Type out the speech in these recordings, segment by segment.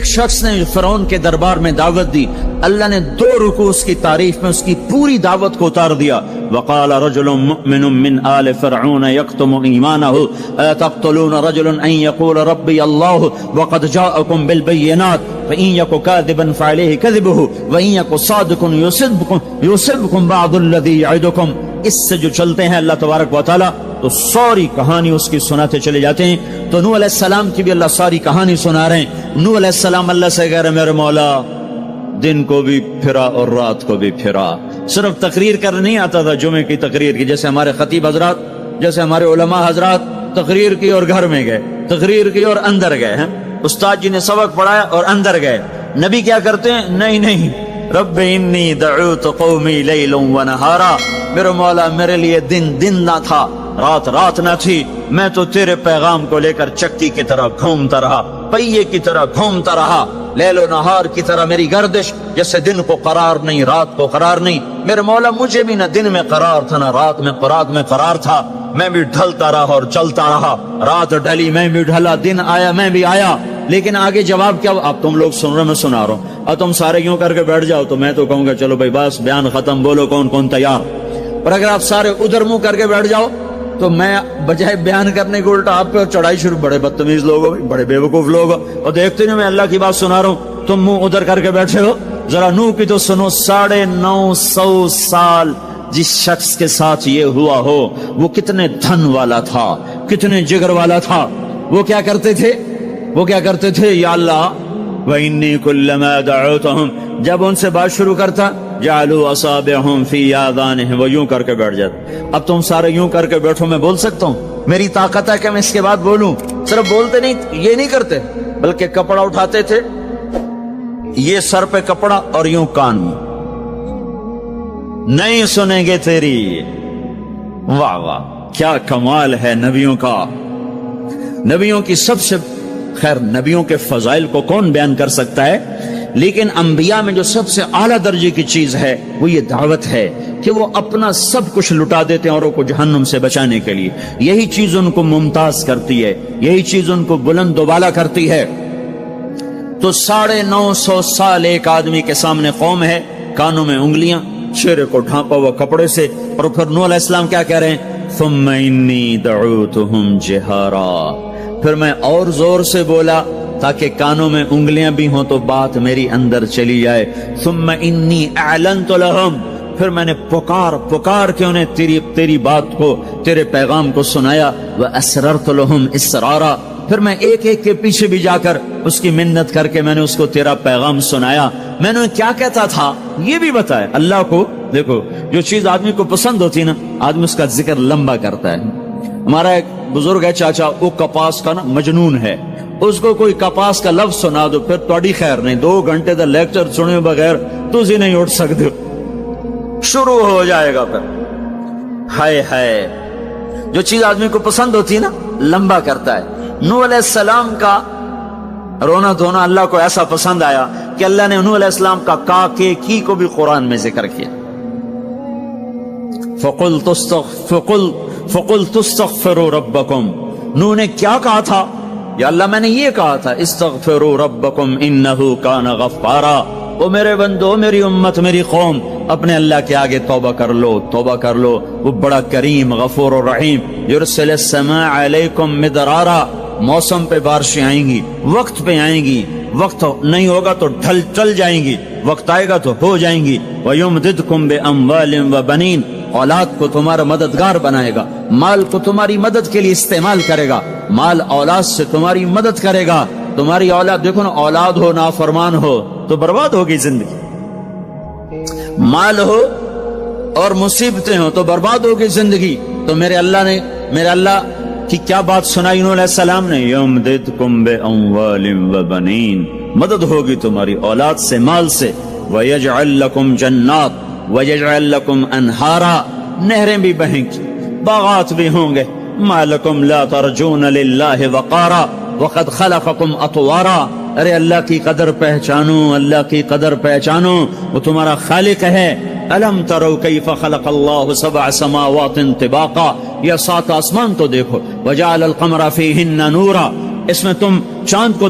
ایک شخص نے فرعون کے دربار میں دعوت دی، اللہ نے 2 رکوع اس کی تعریف میں اس کی پوری دعوت کو اتار دیا. وقال رجل مؤمن من آل فرعون يكتم ایمانه اتقتلون رجلا ان يقول ربي الله وقد جاءكم بالبينات فإن يك كاذبا فعليه كذبه وإن يك صادقا يصبكم بعض الذي يعدكم. اس سے جو چلتے ہیں اللہ تبارک و تعالی تو ساری کہانی اس کی سناتے چلے جاتے ہیں. تو نوح علیہ السلام کی بھی اللہ ساری کہانی سنا رہے ہیں. نوح علیہ السلام اللہ سے کہہ رہے میرے مولا دن کو بھی پھرا اور رات کو بھی پھرا. صرف تقریر کرنے نہیں آتا تھا جمعے کی تقریر کی، جیسے ہمارے خطیب حضرات، جیسے ہمارے علماء حضرات تقریر کی اور گھر میں گئے، تقریر کی اور اندر گئے ہیں. استاد جی نے سبق پڑھایا اور اندر گئے. نبی کیا کرتے ہیں؟ نہیں، رب انی دعوت قومی لیلا ونہارا، میرے مولا میرے لیے دن نہ تھا، رات نہ تھی، میں تو تیرے پیغام کو لے کر چکی کی طرح گھومتا رہا، پہیے کی طرح گھومتا رہا، لیل و نہار کی طرح میری گردش، جیسے دن کو قرار نہیں رات کو قرار نہیں. میرے مولا مجھے بھی نہ دن میں قرار تھا نہ رات میں قرار تھا، میں بھی ڈھلتا رہا اور چلتا رہا، رات ڈھلی میں بھی ڈھلا، دن آیا میں بھی آیا. لیکن آگے جواب کیا؟ اب تم لوگ سن رہے میں سنا رہا ہوں، اور تم سارے یوں کر کے بیٹھ جاؤ تو میں تو کہوں گا چلو بھائی بس بیان ختم، بولو کون تیار. اور اگر آپ سارے ادھر منہ کر کے بیٹھ جاؤ تو میں بجائے بیان کرنے کو الٹا آپ پہ چڑھائی شروع. بڑے بدتمیز لوگ ہو، بڑے بے وقوف لوگ ہو، اور دیکھتے نہیں میں اللہ کی بات سنا رہا ہوں، تم منہ ادھر کر کے بیٹھے ہو. ذرا نوح کی تو سنو. 950 سال جس شخص کے ساتھ یہ ہوا ہو وہ کتنے دھن والا تھا، کتنے جگر والا تھا. وہ کیا کرتے تھے؟ یا اللہ وَإِنِّي كُلَّمَا دَعَوْتُهُمْ، جب ان سے بات شروع کرتا جعلوا اصابعهم في آذانهم، وہ یوں کر کے بیٹھ جاتے. اب تم سارے یوں کر کے بیٹھو، میں بول سکتا ہوں؟ میری طاقت ہے کہ میں اس کے بعد بولوں؟ صرف بولتے نہیں، یہ نہیں کرتے، بلکہ کپڑا اٹھاتے تھے، یہ سر پہ کپڑا اور یوں کان میں، نہیں سنیں گے تیری. واہ واہ کیا کمال ہے نبیوں کا. نبیوں کی سب سے خیر نبیوں کے فضائل کو کون بیان کر سکتا ہے، لیکن انبیاء میں جو سب سے اعلیٰ درجے کی چیز ہے وہ یہ دعوت ہے کہ وہ اپنا سب کچھ لٹا دیتے ہیں اوروں کو جہنم سے بچانے کے لیے. یہی چیز ان کو ممتاز کرتی ہے، یہی چیز ان کو بلند و بالا کرتی ہے. تو 950 سال ایک آدمی کے سامنے قوم ہے، کانوں میں انگلیاں، چہرے کو ڈھانپا ہوا کپڑے سے، اور پھر نوح علیہ السلام کیا کہہ رہے ہیں؟ ثم انی دعوتہم جہارا، پھر میں اور زور سے بولا تاکہ کانوں میں انگلیاں بھی ہوں تو بات میری اندر چلی جائے. ثم انی اعلنت لہم، پھر میں نے پکار کے انہیں تیری بات کو، تیرے پیغام کو سنایا. واسررت لہم اسرارا، پھر میں ایک کے پیچھے بھی جا کر اس کی منت کر کے میں نے اس کو تیرا پیغام سنایا. میں نے کیا کہتا تھا یہ بھی بتایا. اللہ کو دیکھو جو چیز آدمی کو پسند ہوتی نا آدمی اس کا ذکر لمبا کرتا ہے. ہمارا ایک بزرگ ہے چاچا، وہ کپاس کا نا مجنون ہے، اس کو کوئی کپاس کا لفظ سنا دو پھر توڑی خیر نہیں، 2 گھنٹے تک لیکچر سنے بغیر تجھے نہیں اٹھ سکتے، شروع ہو جائے گا. پھر ہائے جو چیز آدمی کو پسند ہوتی ہے نا لمبا کرتا ہے. نوح علیہ السلام کا رونا دھونا اللہ کو ایسا پسند آیا کہ اللہ نے نوح علیہ السلام کا کا کے کی کو بھی قرآن میں ذکر کیا. فَقُلْتُ اسْتَغْفِرُوا رَبَّكُمْ، نوح نے کیا کہا تھا؟ یا اللہ میں نے یہ کہا تھا استغفروا ربکم انہو کان غفارا، او میرے بندو، میری امت، میری قوم، اپنے اللہ کے آگے توبہ کر لو، وہ بڑا کریم غفور و رحیم. یرسل السماء علیکم مدرارا، موسم پہ بارشیں آئیں گی، وقت پہ آئیں گی، وقت نہیں ہوگا تو ٹل جائیں گی، وقت آئے گا تو ہو جائیں گی. وَيُمْدِدْكُمْ بِأَمْوَالٍ وَبَنِينَ، اولاد کو تمہارا مددگار بنائے گا، مال کو تمہاری مدد کے لیے استعمال کرے گا، مال اولاد سے تمہاری مدد کرے گا. تمہاری اولاد دیکھو نا، اولاد ہو نافرمان ہو تو برباد ہوگی زندگی، مال ہو اور مصیبتیں ہو تو برباد ہوگی زندگی. تو میرے اللہ کی کیا بات سنائی نوح علیہ السلام نے؟ یمددکم باموال وبنین، مدد ہوگی تمہاری اولاد سے، مال سے. ویجعل لکم جنات ویجعل لکم انہارا، نہریں بھی بہیں گی، باغات بھی ہوں گے. ما لکم لا ترجون للہ وقارا وقد خلقکم اطوارا، ارے اللہ کی قدر پہچانو، اللہ کی قدر پہچانو، وہ تمہارا خالق ہے. الم تروا کیف خلق اللہ 7 سماوات طباقا، یہ 7 آسمان تو دیکھو. وجعل القمر فیہن نورا، اس میں تم چاند کو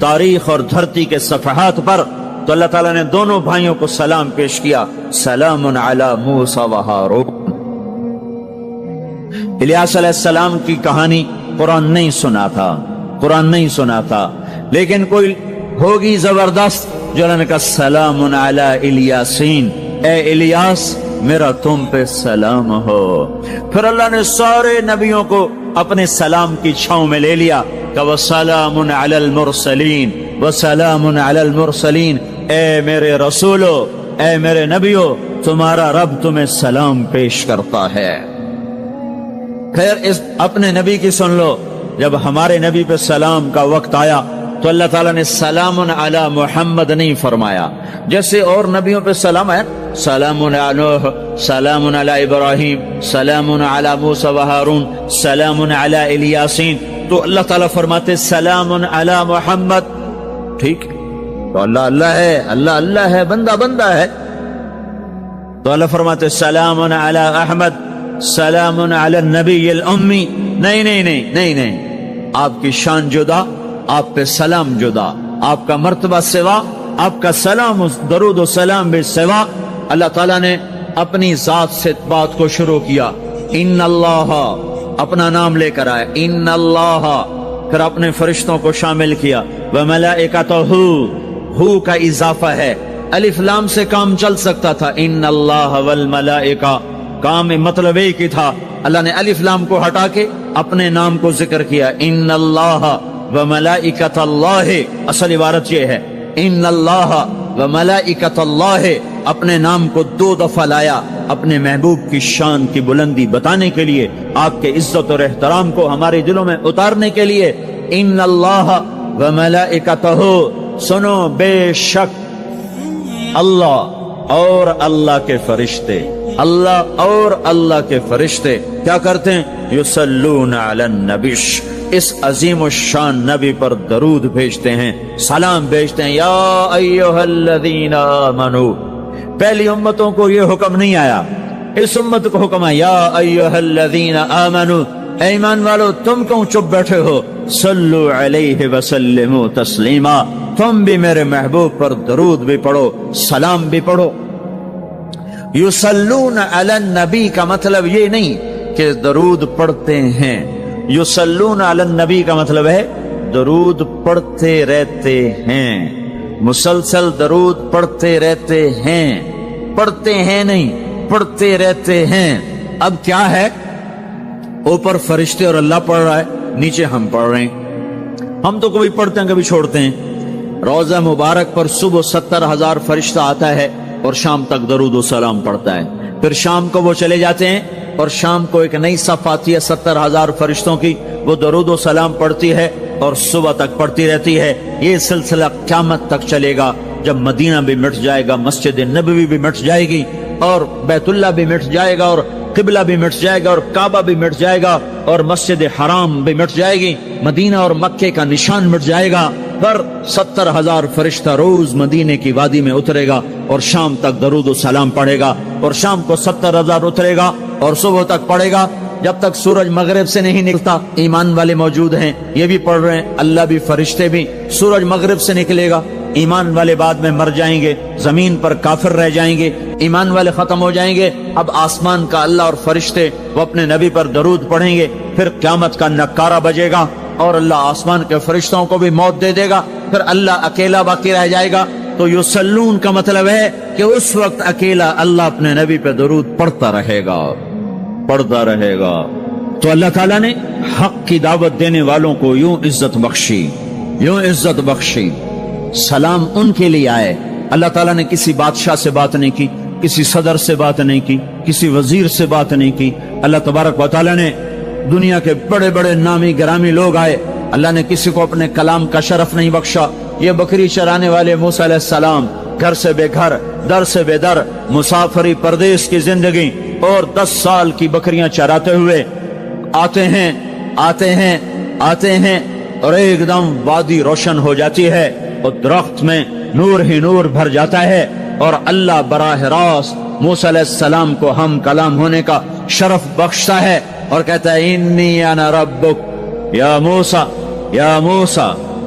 تاریخ اور دھرتی کے صفحات پر، تو اللہ تعالیٰ نے دونوں بھائیوں کو سلام پیش کیا، سلام علی موسیٰ و ہارون۔ الیاس علیہ السلام کی کہانی قرآن نہیں سنا تھا، قرآن نہیں سنا تھا، لیکن کوئی ہوگی زبردست جو اللہ نے کہا سلام علی الیاسین، اے الیاس میرا تم پہ سلام ہو۔ پھر اللہ نے سارے نبیوں کو اپنے سلام کی چھاؤں میں لے لیا کہ وسلام علی المرسلین، وسلام علی المرسلین، اے میرے رسولو، اے میرے نبیو، تمہارا رب تمہیں سلام پیش کرتا ہے۔ پھر اس اپنے نبی کی سن لو، جب ہمارے نبی پہ سلام کا وقت آیا تو اللہ تعالیٰ نے سلام علی محمد نہیں فرمایا، جیسے اور نبیوں پہ سلام ہے، سلام علی نوح، سلام علی ابراہیم، سلام علی موسیٰ و ہارون، سلام علی الیاسین، تو اللہ تعالیٰ فرماتے سلام علی محمد۔ ٹھیک، تو اللہ اللہ ہے، اللہ اللہ ہے، بندہ بندہ ہے، تو اللہ فرماتے سلام علی احمد، سلام علی النبی الامی۔ نہیں نہیں نہیں نہیں نہیں، آپ کی شان جدا، آپ پہ سلام جدا، آپ کا مرتبہ سوا، آپ کا سلام درود و سلام بھی سوا۔ اللہ تعالیٰ نے اپنی ذات سے بات کو شروع کیا، ان اللہ، اپنا نام لے کر آئے، ان اللہ، پھر اپنے فرشتوں کو شامل کیا، وملائکتہ، ہو کا اضافہ ہے، الف لام سے کام چل سکتا تھا، ان اللہ والملائکہ، کام مطلب ایک ہی تھا، اللہ نے الف لام کو ہٹا کے اپنے نام کو ذکر کیا، ان اللہ وملائکۃ اللہ، اصل عبارت یہ ہے، ان اللہ وملائکۃ اللہ، اپنے نام کو 2 دفعہ لایا اپنے محبوب کی شان کی بلندی بتانے کے لیے، آپ کے عزت اور احترام کو ہمارے دلوں میں اتارنے کے لیے، ان اللہ وملائکتہ، سنو بے شک اللہ اور اللہ کے فرشتے، اللہ اور اللہ کے فرشتے کیا کرتے ہیں؟ یصلون علی النبی، اس عظیم الشان نبی پر درود بھیجتے ہیں، سلام بھیجتے ہیں، یا ایھا الذین آمنو۔ پہلی امتوں کو یہ حکم نہیں آیا، اس امت کو حکم آیا، یا ایھا الذین آمنو، اے ایمان والو تم کیوں چپ بیٹھے ہو، صلو علیہ وسلموا تسلیما، تم بھی میرے محبوب پر درود بھی پڑھو، سلام بھی پڑھو۔ یصلون علی النبی کا مطلب یہ نہیں کہ درود پڑھتے ہیں، یصلون علی النبی کا مطلب ہے درود پڑھتے رہتے ہیں، مسلسل درود پڑھتے رہتے ہیں، پڑھتے ہیں نہیں، پڑھتے رہتے ہیں۔ اب کیا ہے، اوپر فرشتے اور اللہ پڑھ رہا ہے، نیچے ہم پڑھ رہے ہیں، ہم تو کبھی پڑھتے ہیں کبھی چھوڑتے ہیں۔ روزہ مبارک پر صبح 70,000 فرشتہ آتا ہے اور شام تک درود و سلام پڑھتا ہے، پھر شام کو وہ چلے جاتے ہیں اور شام کو ایک نئی صف آتی ہے 70,000 فرشتوں کی، وہ درود و سلام پڑھتی ہے اور صبح تک پڑھتی رہتی ہے۔ یہ سلسلہ قیامت تک چلے گا، جب مدینہ بھی مٹ جائے گا، مسجد نبوی بھی مٹ جائے گی، اور بیت اللہ بھی مٹ جائے گا، اور قبلہ بھی مٹ جائے گا، اور کعبہ بھی مٹ جائے گا، اور مسجد حرام بھی مٹ جائے گی، مدینہ اور مکے کا نشان مٹ جائے گا، پر 70,000 فرشتہ روز مدینے کی وادی میں اترے گا اور شام تک درود و سلام پڑھے گا، اور شام کو 70,000 اترے گا اور صبح تک پڑھے گا، جب تک سورج مغرب سے نہیں نکلتا۔ ایمان والے موجود ہیں، یہ بھی پڑھ رہے ہیں، اللہ بھی فرشتے بھی۔ سورج مغرب سے نکلے گا، ایمان والے بعد میں مر جائیں گے، زمین پر کافر رہ جائیں گے، ایمان والے ختم ہو جائیں گے۔ اب آسمان کا اللہ اور فرشتے وہ اپنے نبی پر درود پڑھیں گے، پھر قیامت کا نکارہ بجے گا اور اللہ آسمان کے فرشتوں کو بھی موت دے دے گا، پھر اللہ اکیلا باقی رہ جائے گا۔ تو یصلون کا مطلب ہے کہ اس وقت اکیلا اللہ اپنے نبی پہ درود پڑھتا رہے گا، پڑھتا رہے گا۔ تو اللہ تعالیٰ نے حق کی دعوت دینے والوں کو یوں عزت بخشی، یوں عزت بخشی۔ سلام ان کے لیے آئے، اللہ تعالیٰ نے کسی بادشاہ سے بات نہیں کی، کسی صدر سے بات نہیں کی، کسی وزیر سے بات نہیں کی۔ اللہ تبارک و تعالیٰ نے دنیا کے بڑے بڑے نامی گرامی لوگ آئے، اللہ نے کسی کو اپنے کلام کا شرف نہیں بخشا۔ یہ بکری چرانے والے موسیٰ علیہ السلام، گھر سے بے گھر، در سے بے در، مسافری پردیس کی زندگی، اور 10 سال کی بکریاں چراتے ہوئے آتے ہیں آتے ہیں آتے ہیں، اور ایک دم وادی روشن ہو جاتی ہے اور درخت میں نور ہی نور بھر جاتا ہے، اور اللہ براہ راست موسیٰ علیہ السلام کو ہم کلام ہونے کا شرف بخشتا ہے اور کہتا ہے انی انا ربک یا موسیٰ، یا موسیٰ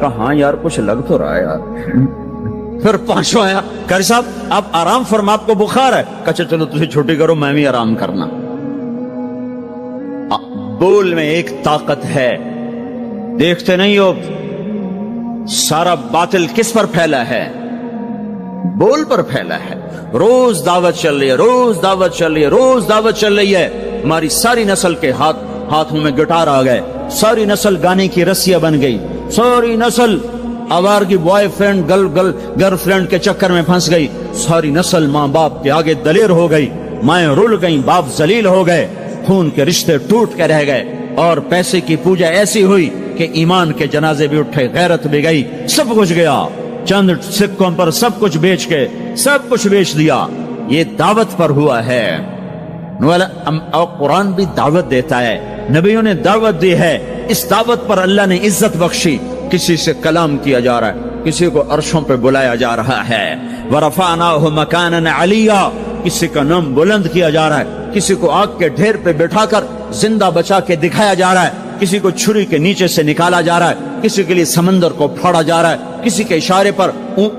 کہا ہاں یار کچھ لگ تو رہا ہے یار۔ پھر پانچواں آیا، قاری صاحب آپ آرام فرما، آپ کو بخار ہے؟ کہا چلو تجھے چھٹی کرو، میں بھی آرام کرنا۔ بول میں ایک طاقت ہے، دیکھتے نہیں ہو سارا باطل کس پر پھیلا ہے؟ بول پر پھیلا ہے۔ روز دعوت چل رہی ہے، روز دعوت چل رہی ہے، روز دعوت چل رہی ہے۔ ہماری ساری نسل کے ہاتھوں میں گٹار آ گئے، ساری نسل گانے کی رسیاں بن گئی، ساری نسل آوارگی بوائے فرینڈ گرل فرینڈ کے چکر میں پھنس گئی، ساری نسل ماں باپ کے آگے دلیر ہو گئی، مائیں رول گئیں، باپ ذلیل ہو گئے، خون کے رشتے ٹوٹ کے رہ گئے، اور پیسے کی پوجا ایسی ہوئی کہ ایمان کے جنازے بھی اٹھے، غیرت بھی گئی، سب کچھ گیا، چند سکوں پر سب کچھ بیچ کے سب کچھ بیچ دیا۔ یہ دعوت پر ہوا ہے۔ اور قرآن بھی دعوت دیتا ہے، نبیوں نے دعوت دی ہے، اس دعوت پر اللہ نے عزت بخشی۔ کسی سے کلام کیا جا رہا ہے، کسی کو عرشوں پہ بلایا جا رہا ہے، وَرَفَعْنَاهُ مَكَانًا عَلِيًّا، کسی کا نام بلند کیا جا رہا ہے، کسی کو آگ کے ڈھیر پہ بٹھا کر زندہ بچا کے دکھایا جا رہا ہے، کسی کو چھری کے نیچے سے نکالا جا رہا ہے، کسی کے لیے سمندر کو پھاڑا جا رہا ہے، کسی کے اشارے پر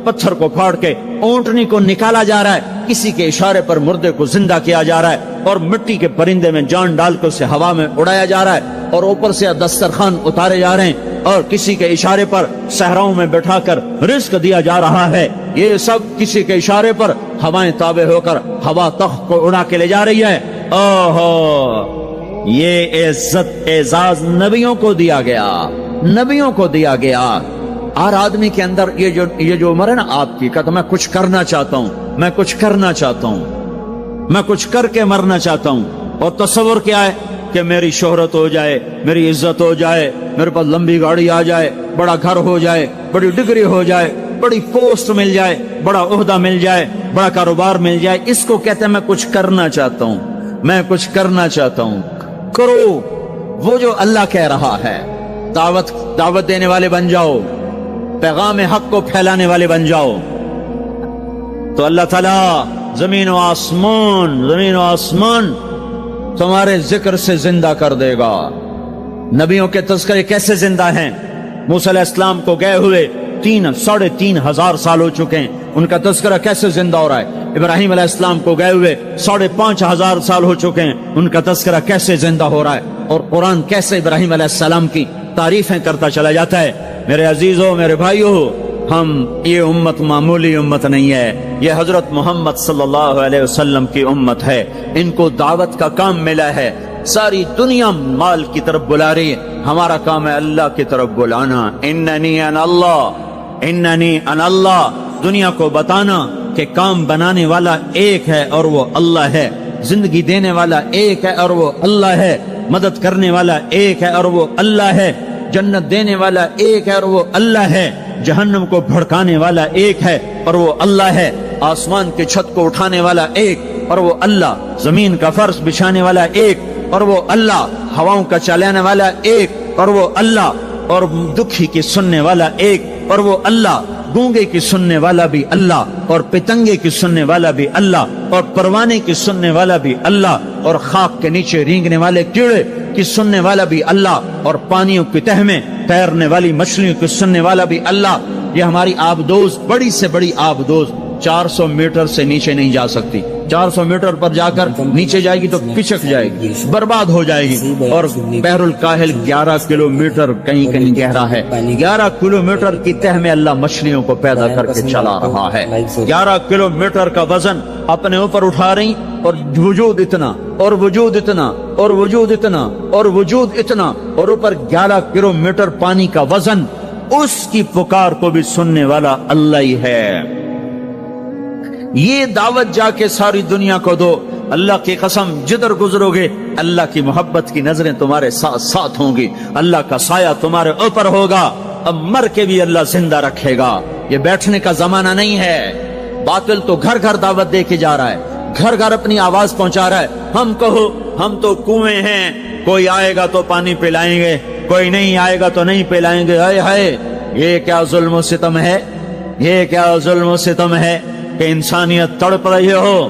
پتھر کو پھاڑ کے اونٹنی کو نکالا جا رہا ہے، کسی کے اشارے پر مردے کو زندہ کیا جا رہا ہے، اور مٹی کے پرندے میں جان ڈال کے اسے ہوا میں اڑایا جا رہا ہے، اور اوپر سے دسترخوان اتارے جا رہے ہیں، اور کسی کے اشارے پر صحراؤں میں بٹھا کر رزق دیا جا رہا ہے۔ یہ سب کسی کے اشارے پر ہوائیں تابع ہو کر ہوا تخت کو اڑا کے لے جا رہی ہے۔ اوہو، یہ عزت اعزاز نبیوں کو دیا گیا، نبیوں کو دیا گیا۔ ہر آدمی کے اندر یہ جو عمر ہے نا آپ کی، کہتا میں کچھ کرنا چاہتا ہوں، میں کچھ کرنا چاہتا ہوں، میں کچھ کر کے مرنا چاہتا ہوں۔ اور تصور کیا ہے کہ میری شہرت ہو جائے، میری عزت ہو جائے، میرے پاس لمبی گاڑی آ جائے، بڑا گھر ہو جائے، بڑی ڈگری ہو جائے، بڑی پوسٹ مل جائے، بڑا عہدہ مل جائے، بڑا کاروبار مل جائے، اس کو کہتے ہیں میں کچھ کرنا چاہتا ہوں، میں کچھ کرنا چاہتا ہوں۔ کرو وہ جو اللہ کہہ رہا ہے، دعوت دینے والے بن جاؤ، پیغام حق کو پھیلانے والے بن جاؤ، تو اللہ تعالیٰ زمین و آسمان تمہارے ذکر سے زندہ کر دے گا۔ نبیوں کے تذکرے کیسے زندہ ہیں؟ موسیٰ علیہ السلام کو گئے ہوئے 3,500 سال ہو چکے ہیں، ان کا تذکرہ کیسے زندہ ہو رہا ہے؟ ابراہیم علیہ السلام کو گئے ہوئے 5,500 سال ہو چکے ہیں، ان کا تذکرہ کیسے زندہ ہو رہا ہے؟ اور قرآن کیسے ابراہیم علیہ السلام کی تعریفیں کرتا چلا جاتا ہے۔ میرے عزیزوں، میرے بھائیوں، یہ امت معمولی امت نہیں ہے، یہ حضرت محمد صلی اللہ علیہ وسلم کی امت ہے۔ ان کو دعوت کا کام ملا ہے، ساری دنیا مال کی طرف بلا رہی ہے، ہمارا کام ہے اللہ کی طرف بلانا۔ اننی انا اللہ، دنیا کو بتانا کہ کام بنانے والا ایک ہے اور وہ اللہ ہے، زندگی دینے والا ایک ہے اور وہ اللہ ہے، مدد کرنے والا ایک ہے اور وہ اللہ ہے، جنت دینے والا ایک ہے اور وہ اللہ ہے، جہنم کو بھڑکانے والا ایک ہے اور وہ اللہ ہے، آسمان کی چھت کو اٹھانے والا ایک اور وہ اللہ، زمین کا فرش بچھانے والا ایک اور وہ اللہ، ہواؤں کا چلانے والا ایک اور وہ اللہ، اور دکھی کی سننے والا ایک اور وہ اللہ، گونگے کی سننے والا بھی اللہ، اور پتنگے کی سننے والا بھی اللہ، اور پروانے کی سننے والا بھی اللہ، اور خاک کے نیچے رینگنے والے کیڑے کی سننے والا بھی اللہ، اور پانیوں کی تہ میں تیرنے والی مچھلیوں کی سننے والا بھی اللہ۔ یہ ہماری آبدوز، بڑی سے بڑی آبدوز 400 میٹر سے نیچے نہیں جا سکتی، 400 میٹر پر جا کر نیچے جائے گی تو پچک جائے گی، برباد ہو جائے گی۔ اور بحر الکاہل 11 کلومیٹر کہیں کہیں گہرا ہے، 11 کلومیٹر کی تہ میں اللہ مچھلیوں کو پیدا کر کے چلا رہا ہے، 11 کلومیٹر کا وزن اپنے اوپر اٹھا رہی، اور وجود اتنا اور وجود اتنا اور وجود اتنا اور وجود اتنا، اور اوپر 11 کلومیٹر پانی کا وزن، اس کی پکار کو بھی سننے والا اللہ ہی ہے۔ یہ دعوت جا کے ساری دنیا کو دو، اللہ کی قسم جدھر گزرو گے اللہ کی محبت کی نظریں تمہارے ساتھ ساتھ ہوں گی، اللہ کا سایہ تمہارے اوپر ہوگا، اب مر کے بھی اللہ زندہ رکھے گا۔ یہ بیٹھنے کا زمانہ نہیں ہے، باطل تو گھر گھر دعوت دے کے جا رہا ہے، گھر گھر اپنی آواز پہنچا رہا ہے، ہم کہو ہم تو کنویں ہیں، کوئی آئے گا تو پانی پلائیں گے، کوئی نہیں آئے گا تو نہیں پلائیں گے۔ ہائے ہائے، یہ کیا ظلم و ستم ہے، یہ کیا ظلم و ستم ہے کہ انسانیت تڑپ رہی ہو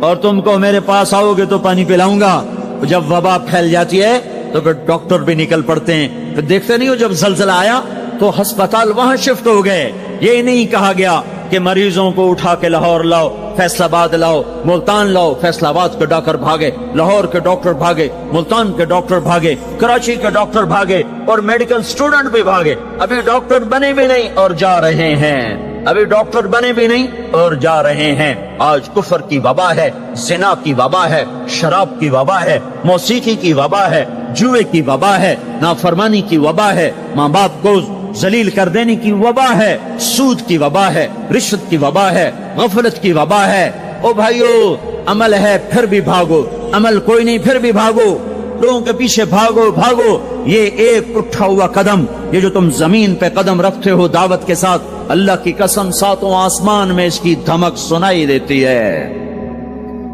اور تم کو میرے پاس آؤ گے تو پانی پلاؤں گا۔ جب وبا پھیل جاتی ہے تو پھر ڈاکٹر بھی نکل پڑتے ہیں. پھر دیکھتے نہیں ہو جب زلزلہ آیا تو ہسپتال وہاں شفٹ ہو گئے. یہ نہیں کہا گیا کہ مریضوں کو اٹھا کے لاہور لاؤ, فیصل آباد لاؤ, ملتان لاؤ. فیصل آباد کے ڈاکٹر بھاگے, لاہور کے ڈاکٹر بھاگے, ملتان کے ڈاکٹر بھاگے, کراچی کے ڈاکٹر بھاگے, اور میڈیکل سٹوڈنٹ بھی بھاگے. ابھی ڈاکٹر بنے بھی نہیں اور جا رہے ہیں. ابھی ڈاکٹر بنے بھی نہیں اور جا رہے ہیں. آج کفر کی وبا ہے, زنا کی وبا ہے, شراب کی وبا ہے, موسیقی کی وبا ہے, جوئے کی وبا ہے, نافرمانی کی وبا ہے, ماں باپ کو ذلیل کر دینے کی وبا ہے, سود کی وبا ہے, رشوت کی وبا ہے, غفلت کی وبا ہے. او بھائیو, عمل ہے پھر بھی بھاگو, عمل کوئی نہیں پھر بھی بھاگو, لوگوں کے پیچھے بھاگو بھاگو. یہ ایک اٹھا ہوا قدم, یہ جو تم زمین پہ قدم رکھتے ہو دعوت کے ساتھ, اللہ کی قسم ساتوں آسمان میں اس کی دھمک سنائی دیتی ہے.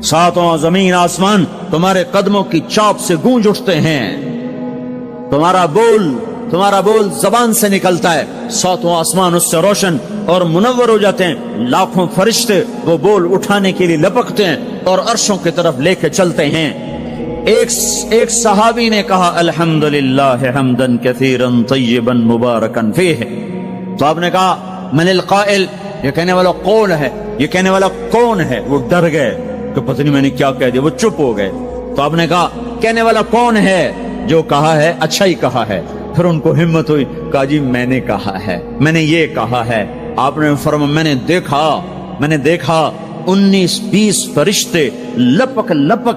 ساتوں زمین آسمان تمہارے قدموں کی چاپ سے گونج اٹھتے ہیں. تمہارا بول زبان سے نکلتا ہے, ساتوں آسمان اس سے روشن اور منور ہو جاتے ہیں. لاکھوں فرشتے وہ بول اٹھانے کے لیے لپکتے ہیں اور عرشوں کی طرف لے کے چلتے ہیں. ایک صحابی نے کہا الحمدللہ حمدن کثیرا طیبا مبارکا فیہ. تو آپ نے کہا من القائل, یہ کہنے والا کون ہے, یہ کہنے والا کون ہے. وہ ڈر گئے کہ پتہ نہیں میں نے کیا کہہ دیا, وہ چپ ہو گئے. تو آپ نے کہا کہنے والا کون ہے, جو کہا ہے اچھا ہی کہا ہے. پھر ان کو ہمت ہوئی, کہا جی میں نے کہا ہے, میں نے یہ کہا ہے. آپ نے فرمایا میں نے دیکھا 19-20 فرشتے لپک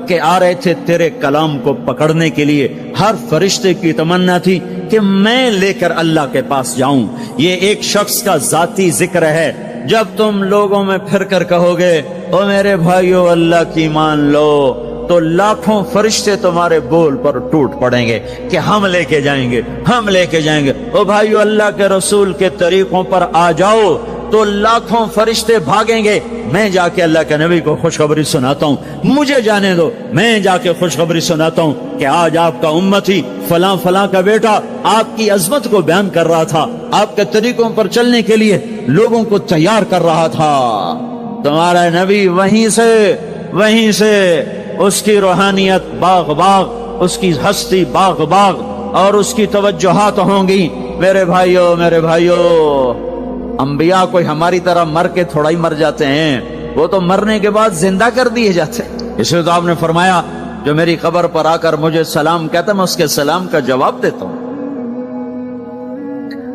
کے آ رہے تھے تیرے کلام کو پکڑنے کے لیے. ہر فرشتے کی تمنا تھی کہ میں لے کر اللہ کے پاس جاؤں. یہ ایک شخص کا ذاتی ذکر ہے. جب تم لوگوں میں پھر کر کہو گے او میرے بھائیو اللہ کی مان لو, تو لاکھوں فرشتے تمہارے بول پر ٹوٹ پڑیں گے کہ ہم لے کے جائیں گے, ہم لے کے جائیں گے. او بھائیو اللہ کے رسول کے طریقوں پر آ جاؤ تو لاکھوں فرشتے بھاگیں گے. میں جا کے اللہ کے نبی کو خوشخبری سناتا ہوں, مجھے جانے دو, میں جا کے خوشخبری سناتا ہوں کہ آج آپ کا امتی فلاں فلاں کا بیٹا آپ کی عظمت کو بیان کر رہا تھا, آپ کے طریقوں پر چلنے کے لیے لوگوں کو تیار کر رہا تھا. تمہارا نبی وہیں سے اس کی روحانیت باغ باغ, اس کی ہستی باغ باغ, اور اس کی توجہات ہوں گی. میرے بھائیو, انبیاء کوئی ہماری طرح مر کے تھوڑا ہی مر جاتے ہیں, وہ تو مرنے کے بعد زندہ کر دیے جاتے ہیں. اس لیے تو آپ نے فرمایا جو میری قبر پر آ کر مجھے سلام کہتا میں اس کے سلام کا جواب دیتا ہوں.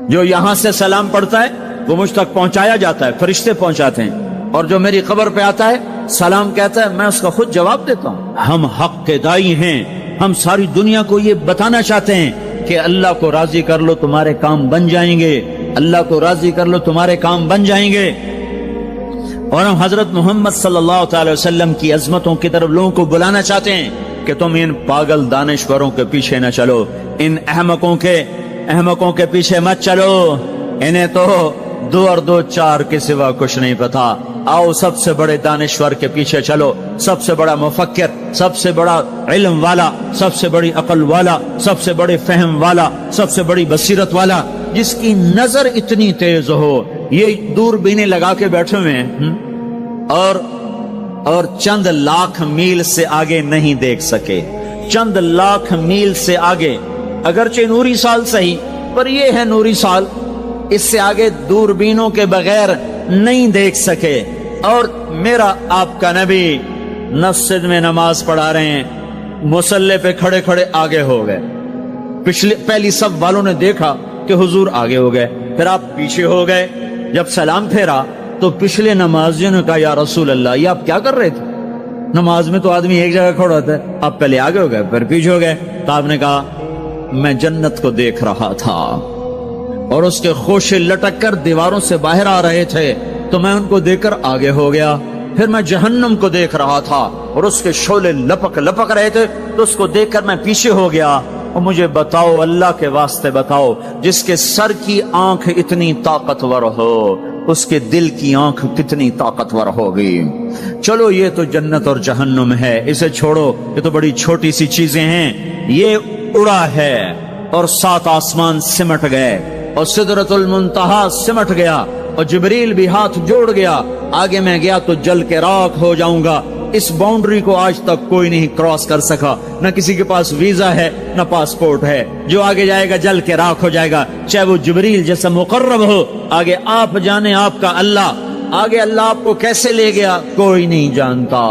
جو یہاں سے سلام پڑھتا ہے وہ مجھ تک پہنچایا جاتا ہے, فرشتے پہنچاتے ہیں, اور جو میری قبر پہ آتا ہے سلام کہتا ہے میں اس کا خود جواب دیتا ہوں. ہم حق کے دائی ہیں, ہم ساری دنیا کو یہ بتانا چاہتے ہیں کہ اللہ کو راضی کر لو تمہارے کام بن جائیں گے, اللہ کو راضی کر لو تمہارے کام بن جائیں گے. اور ہم حضرت محمد صلی اللہ تعالی وسلم کی عظمتوں کی طرف لوگوں کو بلانا چاہتے ہیں کہ تم ان پاگل دانشوروں کے پیچھے نہ چلو, ان احمقوں کے پیچھے مت چلو, انہیں تو 2 اور 2 4 کے سوا کچھ نہیں پتا. آؤ سب سے بڑے دانشور کے پیچھے چلو, سب سے بڑا مفکر, سب سے بڑا علم والا, سب سے بڑی عقل والا, سب سے بڑے فہم والا, سب سے بڑی بصیرت والا, جس کی نظر اتنی تیز ہو. یہ دوربینیں لگا کے بیٹھے ہوئے ہیں اور چند لاکھ میل سے آگے نہیں دیکھ سکے, چند لاکھ میل سے آگے, اگرچہ نوری سال صحیح پر یہ ہے نوری سال, اس سے آگے دوربینوں کے بغیر نہیں دیکھ سکے. اور میرا آپ کا نبی مسجد میں نماز پڑھا رہے ہیں, مصلی پہ کھڑے کھڑے آگے ہو گئے. پہلی صف والوں نے دیکھا کہ حضور آگے ہو گئے, پھر آپ پیچھے ہو گئے. جب سلام پھیرا تو پچھلے نمازیوں نے کہا یا رسول اللہ یہ آپ کیا کر رہے تھے, نماز میں تو آدمی ایک جگہ کھڑا ہوتا ہے, آپ پہلے آگے ہو گئے پھر پیچھے ہو گئے. تو آپ نے کہا میں جنت کو دیکھ رہا تھا اور اس کے خوشے لٹک کر دیواروں سے باہر آ رہے تھے, تو میں ان کو دیکھ کر آگے ہو گیا. پھر میں جہنم کو دیکھ رہا تھا اور اس کے شعلے لپک رہے تھے, تو اس کو دیکھ کر میں پیچھے ہو گیا. اور مجھے بتاؤ, اللہ کے واسطے بتاؤ, جس کے سر کی آنکھ اتنی طاقتور ہو اس کے دل کی آنکھ کتنی طاقتور ہوگی. چلو یہ تو جنت اور جہنم ہے, اسے چھوڑو, یہ تو بڑی چھوٹی سی چیزیں ہیں. یہ اڑا ہے اور 7 آسمان سمٹ گئے اور سدرۃ المنتہا سمٹ گیا اور جبریل بھی ہاتھ جوڑ گیا. آگے میں گیا تو جل کے راکھ ہو جاؤں گا. اس باؤنڈری کو آج تک کوئی نہیں کراس کر سکا، نہ کسی کے پاس ویزا ہے نہ پاسپورٹ ہے۔ جو آگے جائے گا جل کے راکھ ہو جائے گا، چاہے وہ جبریل جیسا مقرب ہو۔ آگے آپ جانے آپ کا اللہ، آگے اللہ آپ کو کیسے لے گیا کوئی نہیں جانتا،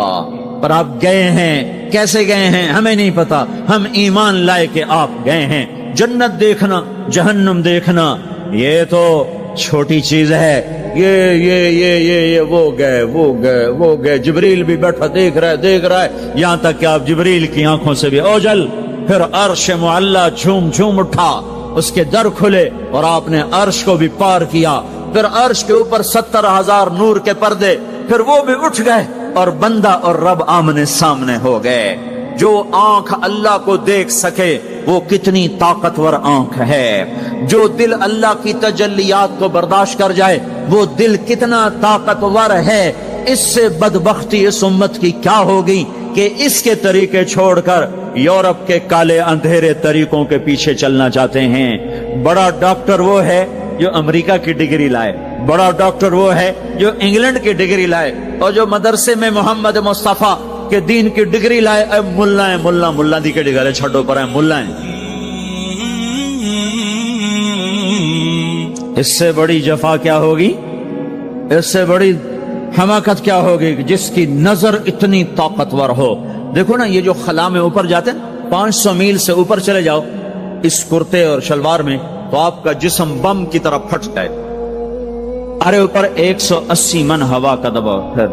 پر آپ گئے ہیں۔ کیسے گئے ہیں ہمیں نہیں پتا، ہم ایمان لائے کہ آپ گئے ہیں۔ جنت دیکھنا جہنم دیکھنا یہ تو چھوٹی چیز ہے، یہ وہ گئے جبریل بھی بیٹھا دیکھ رہا ہے، یہاں تک کہ آپ جبریل کی آنکھوں سے بھی اوجل۔ پھر عرش معلا جھوم جھوم اٹھا، اس کے در کھلے اور آپ نے عرش کو بھی پار کیا۔ پھر عرش کے اوپر 70,000 نور کے پردے، پھر وہ بھی اٹھ گئے اور بندہ اور رب آمنے سامنے ہو گئے۔ جو آنکھ اللہ کو دیکھ سکے وہ کتنی طاقتور آنکھ ہے، جو دل اللہ کی تجلیات کو برداشت کر جائے وہ دل کتنا طاقتور ہے۔ اس سے بدبختی اس امت کی کیا ہوگی کہ اس کے طریقے چھوڑ کر یورپ کے کالے اندھیرے طریقوں کے پیچھے چلنا چاہتے ہیں۔ بڑا ڈاکٹر وہ ہے جو امریکہ کی ڈگری لائے، بڑا ڈاکٹر وہ ہے جو انگلینڈ کی ڈگری لائے، اور جو مدرسے میں محمد مصطفیٰ کے دین کی ڈگری لائے۔ اے ملا دی کے ڈگرے چھڑو پر ہے ملا ہیں۔ اس سے بڑی جفا کیا ہوگی، اس سے بڑی حماقت کیا ہوگی جس کی نظر اتنی طاقتور ہو۔ دیکھو نا، یہ جو خلا میں اوپر جاتے ہیں 500 میل سے اوپر چلے جاؤ اس کرتے اور شلوار میں تو آپ کا جسم بم کی طرح پھٹ جائے۔ ارے اوپر 180 من ہوا کا دباؤ، پھر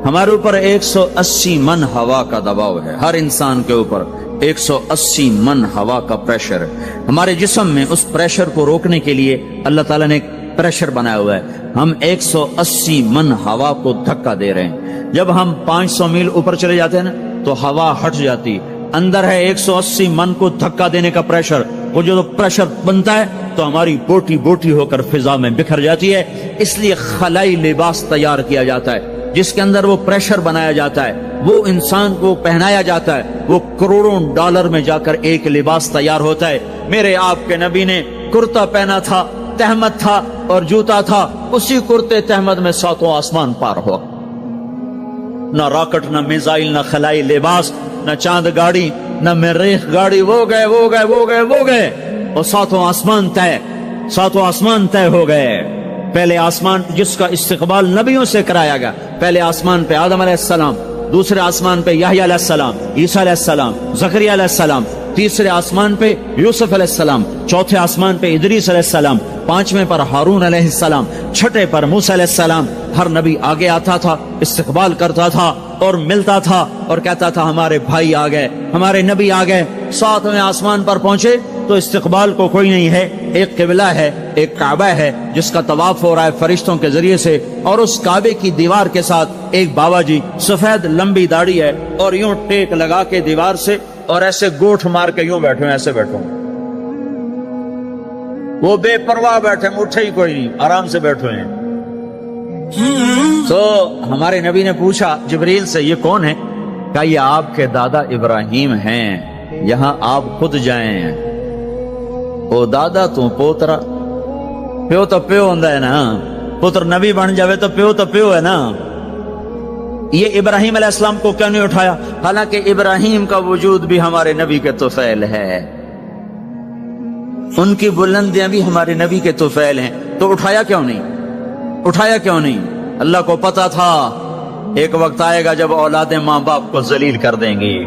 ہمارے اوپر 180 من ہوا کا دباؤ ہے، ہر انسان کے اوپر 180 من ہوا کا پریشر ہے۔ ہمارے جسم میں اس پریشر کو روکنے کے لیے اللہ تعالیٰ نے ایک پریشر بنایا ہوا ہے، ہم 180 من ہوا کو دھکا دے رہے ہیں۔ جب ہم 500 میل اوپر چلے جاتے ہیں نا تو ہوا ہٹ جاتی، اندر ہے 180 من کو دھکا دینے کا پریشر، وہ جو پریشر بنتا ہے تو ہماری بوٹی بوٹی ہو کر فضا میں بکھر جاتی ہے۔ اس لیے خلائی لباس تیار کیا جاتا ہے جس کے اندر وہ پریشر بنایا جاتا ہے، وہ انسان کو پہنایا جاتا ہے، وہ کروڑوں ڈالر میں جا کر ایک لباس تیار ہوتا ہے۔ میرے آپ کے نبی نے کرتا پہنا تھا، تہمت تھا اور جوتا تھا، اسی کرتے تہمت میں 7 آسمان پار ہوا۔ نہ راکٹ، نہ میزائل، نہ خلائی لباس، نہ چاند گاڑی، نہ مریخ گاڑی، وہ گئے اور 7 آسمان طے ہو گئے۔ پہلے آسمان جس کا استقبال نبیوں سے کرایا گیا، پہلے آسمان پہ آدم علیہ السلام، دوسرے آسمان پہ یحییٰ علیہ السلام، عیسیٰ علیہ السلام، زکریا علیہ السلام، تیسرے آسمان پہ یوسف علیہ السلام، چوتھے آسمان پہ ادریس علیہ السلام، 5ویں پر ہارون علیہ السلام، 6 پر موسیٰ علیہ السلام۔ ہر نبی آگے آتا تھا، استقبال کرتا تھا اور ملتا تھا اور کہتا تھا ہمارے بھائی آ گئے، ہمارے نبی آ گئے۔ 7ویں آسمان پر پہنچے تو استقبال کو کوئی نہیں ہے، ایک قبلہ ہے، ایک کعبہ ہے جس کا طواف ہو رہا ہے فرشتوں کے ذریعے سے، اور اس کعبے کی دیوار کے ساتھ ایک بابا جی، سفید لمبی داڑھی ہے اور یوں ٹیک لگا کے دیوار سے اور ایسے گوٹھ مار کے یوں بیٹھے ہیں، ایسے بیٹھے ہیں، وہ بے پرواہ بیٹھے، اٹھے ہی کوئی نہیں، آرام سے بیٹھے ہیں۔ تو ہمارے نبی نے پوچھا جبریل سے یہ کون ہے؟ کہا یہ آپ کے دادا ابراہیم ہیں، یہاں آپ خود جائیں۔ او دادا تو پوترا، پیو تو پیو ہوندا ہے نا، پتر نبی بن جاوے تو پیو ہے نا۔ یہ ابراہیم علیہ السلام کو کیوں نہیں اٹھایا؟ حالانکہ ابراہیم کا وجود بھی ہمارے نبی کے طفیل ہے، ان کی بلندیاں بھی ہمارے نبی کے طفیل ہیں، تو اٹھایا کیوں نہیں؟ اللہ کو پتا تھا ایک وقت آئے گا جب اولادیں ماں باپ کو ذلیل کر دیں گی،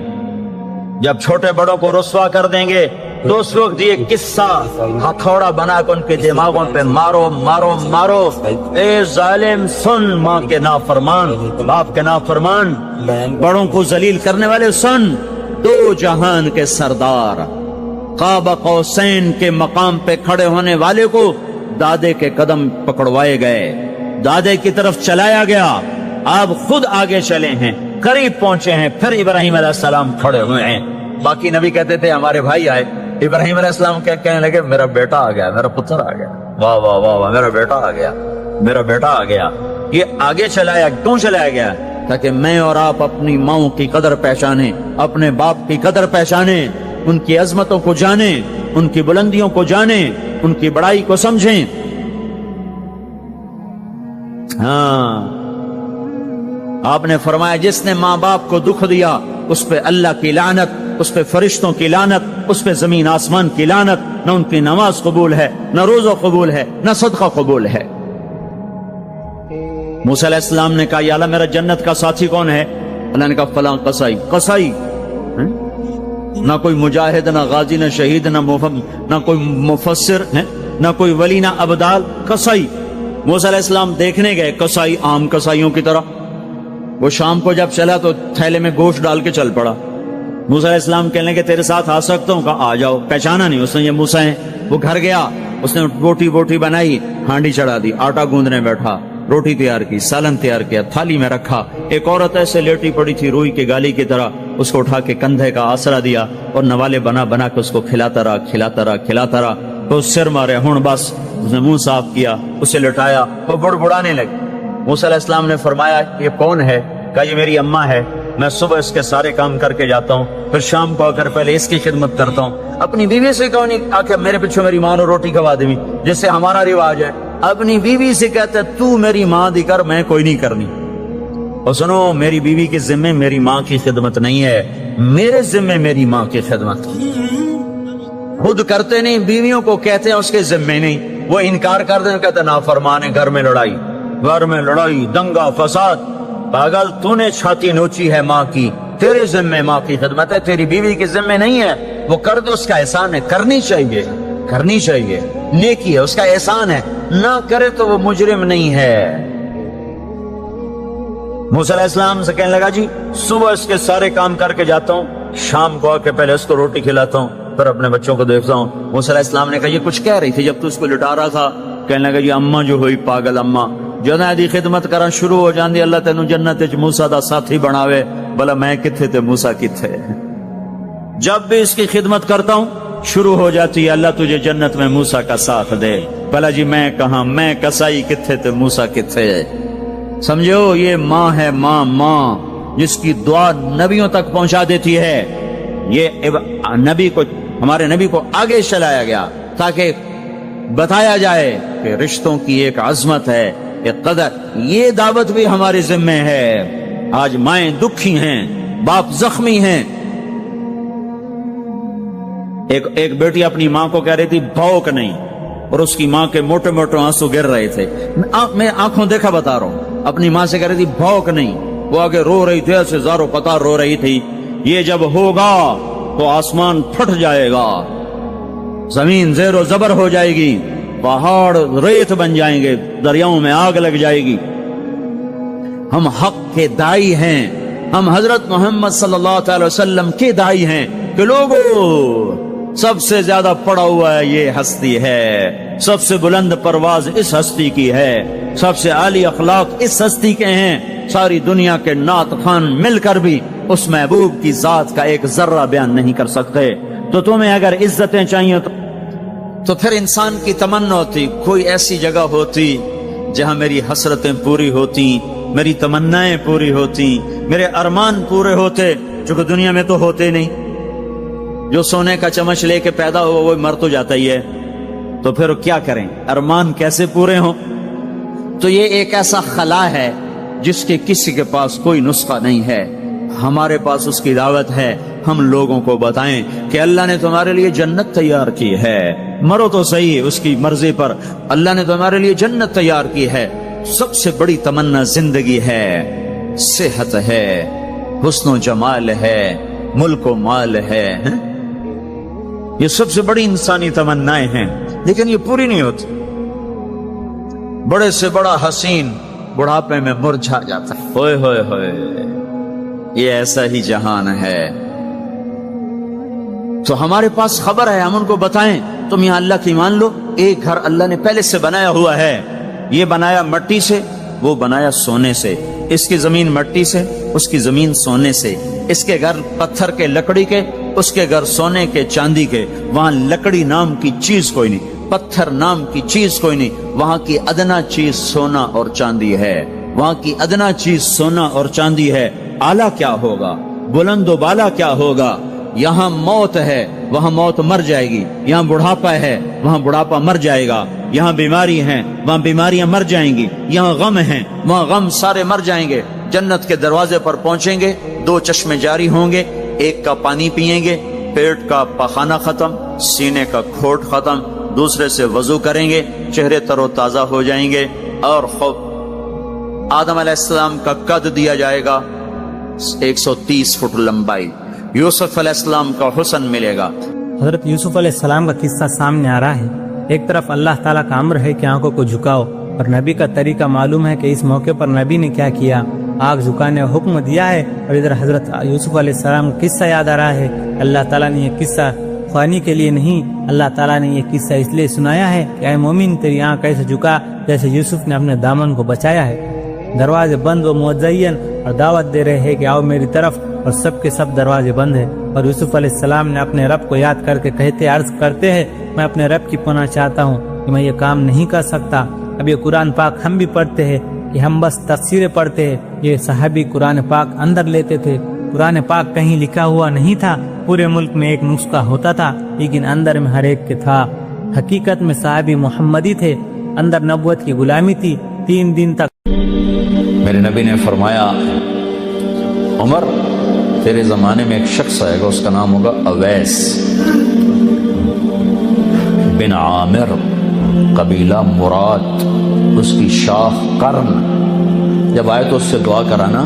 جب چھوٹے بڑوں کو رسوا کر دیں گے، تو اس وقت یہ قصہ ہتھوڑا بنا کے ان کے دماغوں پہ مارو، اے ظالم سن، ماں کے نافرمان، باپ کے نافرمان، بڑوں کو ذلیل کرنے والے سن، 2 جہان کے سردار، قاب قوسین کے مقام پہ کھڑے ہونے والے کو دادے کے قدم پکڑوائے گئے، دادے کی طرف چلایا گیا، آپ خود آگے چلے ہیں، قریب پہنچے ہیں، پھر ابراہیم علیہ السلام کھڑے ہوئے ہیں۔ باقی نبی کہتے تھے ہمارے بھائی آئے، ابراہیم علیہ السلام کہنے لگے میرا بیٹا آ گیا، میرا پتر آ گیا، واہ واہ واہ واہ، میرا بیٹا آ گیا۔ یہ آگے چلایا، کیوں چلایا گیا؟ تاکہ میں اور آپ اپنی ماؤں کی قدر پہچانیں، اپنے باپ کی قدر پہچانیں، ان کی عظمتوں کو جانیں، ان کی بلندیوں کو جانیں، ان کی بڑائی کو سمجھیں۔ ہاں آپ نے فرمایا جس نے ماں باپ کو دکھ دیا اس پہ اللہ کی لعنت، اس پہ فرشتوں کی لعنت، اس پہ زمین آسمان کی لعنت، نہ ان کی نماز قبول ہے، نہ روزہ قبول ہے، نہ صدقہ قبول ہے۔ موسیٰ علیہ السلام نے کہا یا اللہ میرا جنت کا ساتھی کون ہے؟ اللہ نے کہا فلاں قصائی۔ قصائی نہ کوئی مجاہد، نہ غازی، نہ شہید، نہ کوئی مفسر ہے، نہ کوئی ولی، نہ ابدال، قصائی۔ موسیٰ علیہ السلام دیکھنے گئے، قصائی عام قصائیوں کی طرح۔ وہ شام کو جب چلا تو تھیلے میں گوشت ڈال کے چل پڑا۔ موسیٰ علیہ السلام کہنے کہ تیرے ساتھ آ سکتا ہوں؟ کہا آ جاؤ۔ پہچانا نہیں اس نے یہ موسیٰ ہیں۔ وہ گھر گیا، اس نے روٹی بنائی، ہانڈی چڑھا دی، آٹا گوندنے بیٹھا، روٹی تیار کی، سالن تیار کیا، تھالی میں رکھا۔ ایک عورت ایسے لیٹی پڑی تھی روئی کے گالی کی طرح، اس کو اٹھا کے کندھے کا آسرا دیا اور نوالے بنا بنا کے اس کو کھلاتا رہا۔ تو سر مارے، ہن بس اس نے منہ صاف کیا، اسے لٹایا، وہ بڑبڑانے لگی۔ موسیٰ علیہ السلام نے فرمایا یہ کون ہے؟ کہا یہ میری اماں ہے، میں صبح اس کے سارے کام کر کے جاتا ہوں، پھر شام کو آ کر پہلے اس کی خدمت کرتا ہوں۔ اپنی بیوی سے کہو نہیں آ کے میرے پیچھے میری ماں نے روٹی کھوا دی، جس سے ہمارا رواج ہے۔ اپنی بیوی سے کہتے تو میری ماں دی کر، میں کوئی نہیں کرنی۔ اور سنو، میری بیوی کے ذمے میری ماں کی خدمت نہیں ہے، میرے ذمے میری ماں کی خدمت۔ خود کرتے نہیں، بیویوں کو کہتے ہیں اس کے ذمے نہیں، وہ انکار کر دیں، کہتے نافرمان ہے، گھر میں لڑائی، دنگا فساد۔ پاگل، تو نے چھاتی نوچی ہے ماں کی، تیرے ذمے ماں کی خدمت ہے، تیری بیوی کے ذمے نہیں ہے۔ وہ کر دے، اس کا احسان ہے، کرنی چاہیے، نیکی ہے، اس کا احسان ہے، نہ کرے تو وہ مجرم نہیں ہے۔ موسیٰ علیہ السلام سے کہنے لگا جی صبح اس کے سارے کام کر کے جاتا ہوں، شام کو آ کے پہلے اس کو روٹی کھلاتا ہوں، پھر اپنے بچوں کو دیکھتا ہوں۔ موسیٰ علیہ السلام نے کہا یہ کچھ کہہ رہی تھی جب تو اس کو لٹا رہا تھا؟ کہنے لگا جی اماں جو ہوئی پاگل اماں، جدوں دی خدمت کرنا شروع ہو جاندی اللہ تینوں جنت وچ موسیٰ دا ساتھی بناوے۔ بھلا میں کتھے تے موسیٰ کتھے؟ جب بھی اس کی خدمت کرتا ہوں شروع ہو جاتی ہے اللہ تجھے جنت میں موسیٰ کا ساتھ دے۔ بھلا جی میں کہاں، میں کسائی کتھے تے موسیٰ کتھے؟ سمجھو یہ ماں ہے، ماں جس کی دعا نبیوں تک پہنچا دیتی ہے۔ یہ ہمارے نبی کو آگے چلایا گیا تاکہ بتایا جائے کہ رشتوں کی ایک عظمت ہے، ایک قدر۔ یہ دعوت بھی ہمارے ذمہ ہے۔ آج مائیں دکھی ہیں، باپ زخمی ہیں۔ ایک بیٹی اپنی ماں کو کہہ رہی تھی بھوک نہیں، اور اس کی ماں کے موٹے موٹے آنسو گر رہے تھے۔ میں آنکھوں دیکھا بتا رہا ہوں، اپنی ماں سے کہہ رہی تھی بھوک نہیں، وہ آگے رو رہی تھی، ایسے زارو قطار رو رہی تھی۔ یہ جب ہوگا تو آسمان پھٹ جائے گا، زمین زیر و زبر ہو جائے گی، پہاڑ ریت بن جائیں گے، دریاؤں میں آگ لگ جائے گی۔ ہم حق کے دائی ہیں، ہم حضرت محمد صلی اللہ علیہ وسلم کے دائی ہیں کہ لوگوں سب سے زیادہ پڑا ہوا ہے یہ ہستی ہے، سب سے بلند پرواز اس ہستی کی ہے، سب سے عالی اخلاق اس ہستی کے ہیں۔ ساری دنیا کے نعت خوان مل کر بھی اس محبوب کی ذات کا ایک ذرہ بیان نہیں کر سکتے۔ تو تمہیں اگر عزتیں چاہیے تو پھر انسان کی تمنا ہوتی کوئی ایسی جگہ ہوتی جہاں میری حسرتیں پوری ہوتی، میری تمنائیں پوری ہوتی، میرے ارمان پورے ہوتے، جو کہ دنیا میں تو ہوتے نہیں۔ جو سونے کا چمچ لے کے پیدا ہوا وہ مر تو جاتا ہی ہے، تو پھر کیا کریں؟ ارمان کیسے پورے ہوں؟ تو یہ ایک ایسا خلا ہے جس کے کسی کے پاس کوئی نسخہ نہیں ہے، ہمارے پاس اس کی دعوت ہے۔ ہم لوگوں کو بتائیں کہ اللہ نے تمہارے لیے جنت تیار کی ہے، مرو تو صحیح اس کی مرضی پر، اللہ نے تمہارے لیے جنت تیار کی ہے۔ سب سے بڑی تمنا زندگی ہے، صحت ہے، حسن و جمال ہے، ملک و مال ہے، یہ سب سے بڑی انسانی تمنائیں ہیں، لیکن یہ پوری نہیں ہوتی۔ بڑے سے بڑا حسین بڑھاپے میں مرجھا جاتا ہے۔ ہوئے ہوئے ہوئے، یہ ایسا ہی جہان ہے۔ تو ہمارے پاس خبر ہے، ہم ان کو بتائیں تم یہاں اللہ کی مان لو۔ ایک گھر اللہ نے پہلے سے بنایا ہوا ہے، یہ بنایا مٹی سے، وہ بنایا سونے سے، اس کی زمین مٹی سے، اس کی زمین سونے سے، اس کے گھر پتھر کے لکڑی کے، اس کے گھر سونے کے چاندی کے۔ وہاں لکڑی نام کی چیز کوئی نہیں، پتھر نام کی چیز کوئی نہیں، وہاں کی ادنا چیز سونا اور چاندی ہے، وہاں کی ادنا چیز سونا اور چاندی ہے۔ اعلیٰ کیا ہوگا، بلند و بالا کیا ہوگا؟ یہاں موت ہے، وہاں موت مر جائے گی، یہاں بڑھاپا ہے وہاں بڑھاپا مر جائے گا، یہاں بیماری ہیں وہاں بیماریاں مر جائیں گی، یہاں غم ہیں وہاں غم سارے مر جائیں گے۔ جنت کے دروازے پر پہنچیں گے، 2 چشمے جاری ہوں گے، ایک کا پانی پیئیں گے، پیٹ کا پخانہ ختم، سینے کا کھوٹ ختم، دوسرے سے وضو کریں گے، چہرے تر و تازہ ہو جائیں گے، اور خوب آدم علیہ السلام کا قد دیا جائے گا 130 فٹ لمبائی، یوسف علیہ السلام کا حسن ملے گا۔ حضرت یوسف علیہ السلام کا قصہ سامنے آ رہا ہے۔ ایک طرف اللہ تعالیٰ کا امر ہے کہ آنکھوں کو جھکاؤ، اور نبی کا طریقہ معلوم ہے کہ اس موقع پر نبی نے کیا کیا، آنکھ جھکانے کا حکم دیا ہے۔ اور ادھر حضرت یوسف علیہ السلام کا قصہ یاد آ رہا ہے۔ اللہ تعالیٰ نے یہ قصہ خوانی کے لیے نہیں، اللہ تعالیٰ نے یہ قصہ اس لیے سنایا ہے کہ اے مومن تیری آنکھ ایسے جھکا جیسے یوسف نے اپنے دامن کو بچایا ہے۔ دروازے بند و مزین اور دعوت دے رہے ہیں کہ آؤ میری طرف، اور سب کے سب دروازے بند ہیں۔ اور یوسف علیہ السلام نے اپنے رب کو یاد کر کے عرض کرتے ہیں میں اپنے رب کی پناہ چاہتا ہوں کہ میں یہ کام نہیں کر سکتا۔ اب یہ قرآن پاک ہم بھی پڑھتے ہیں کہ ہم بس تفسیریں پڑھتے ہیں، یہ صحابی قرآن پاک اندر لیتے تھے۔ قرآن پاک کہیں لکھا ہوا نہیں تھا، پورے ملک میں ایک نسخہ ہوتا تھا لیکن اندر میں ہر ایک کے تھا۔ حقیقت میں صحابی محمدی تھے، اندر نبوت کی غلامی تھی۔ 3 دن تک میرے نبی نے فرمایا عمر تیرے زمانے میں ایک شخص آئے گا، اس کا نام ہوگا اویس بن عامر، قبیلہ مراد، اس کی شاخ قرن۔ جب آئے تو اس سے دعا کرانا،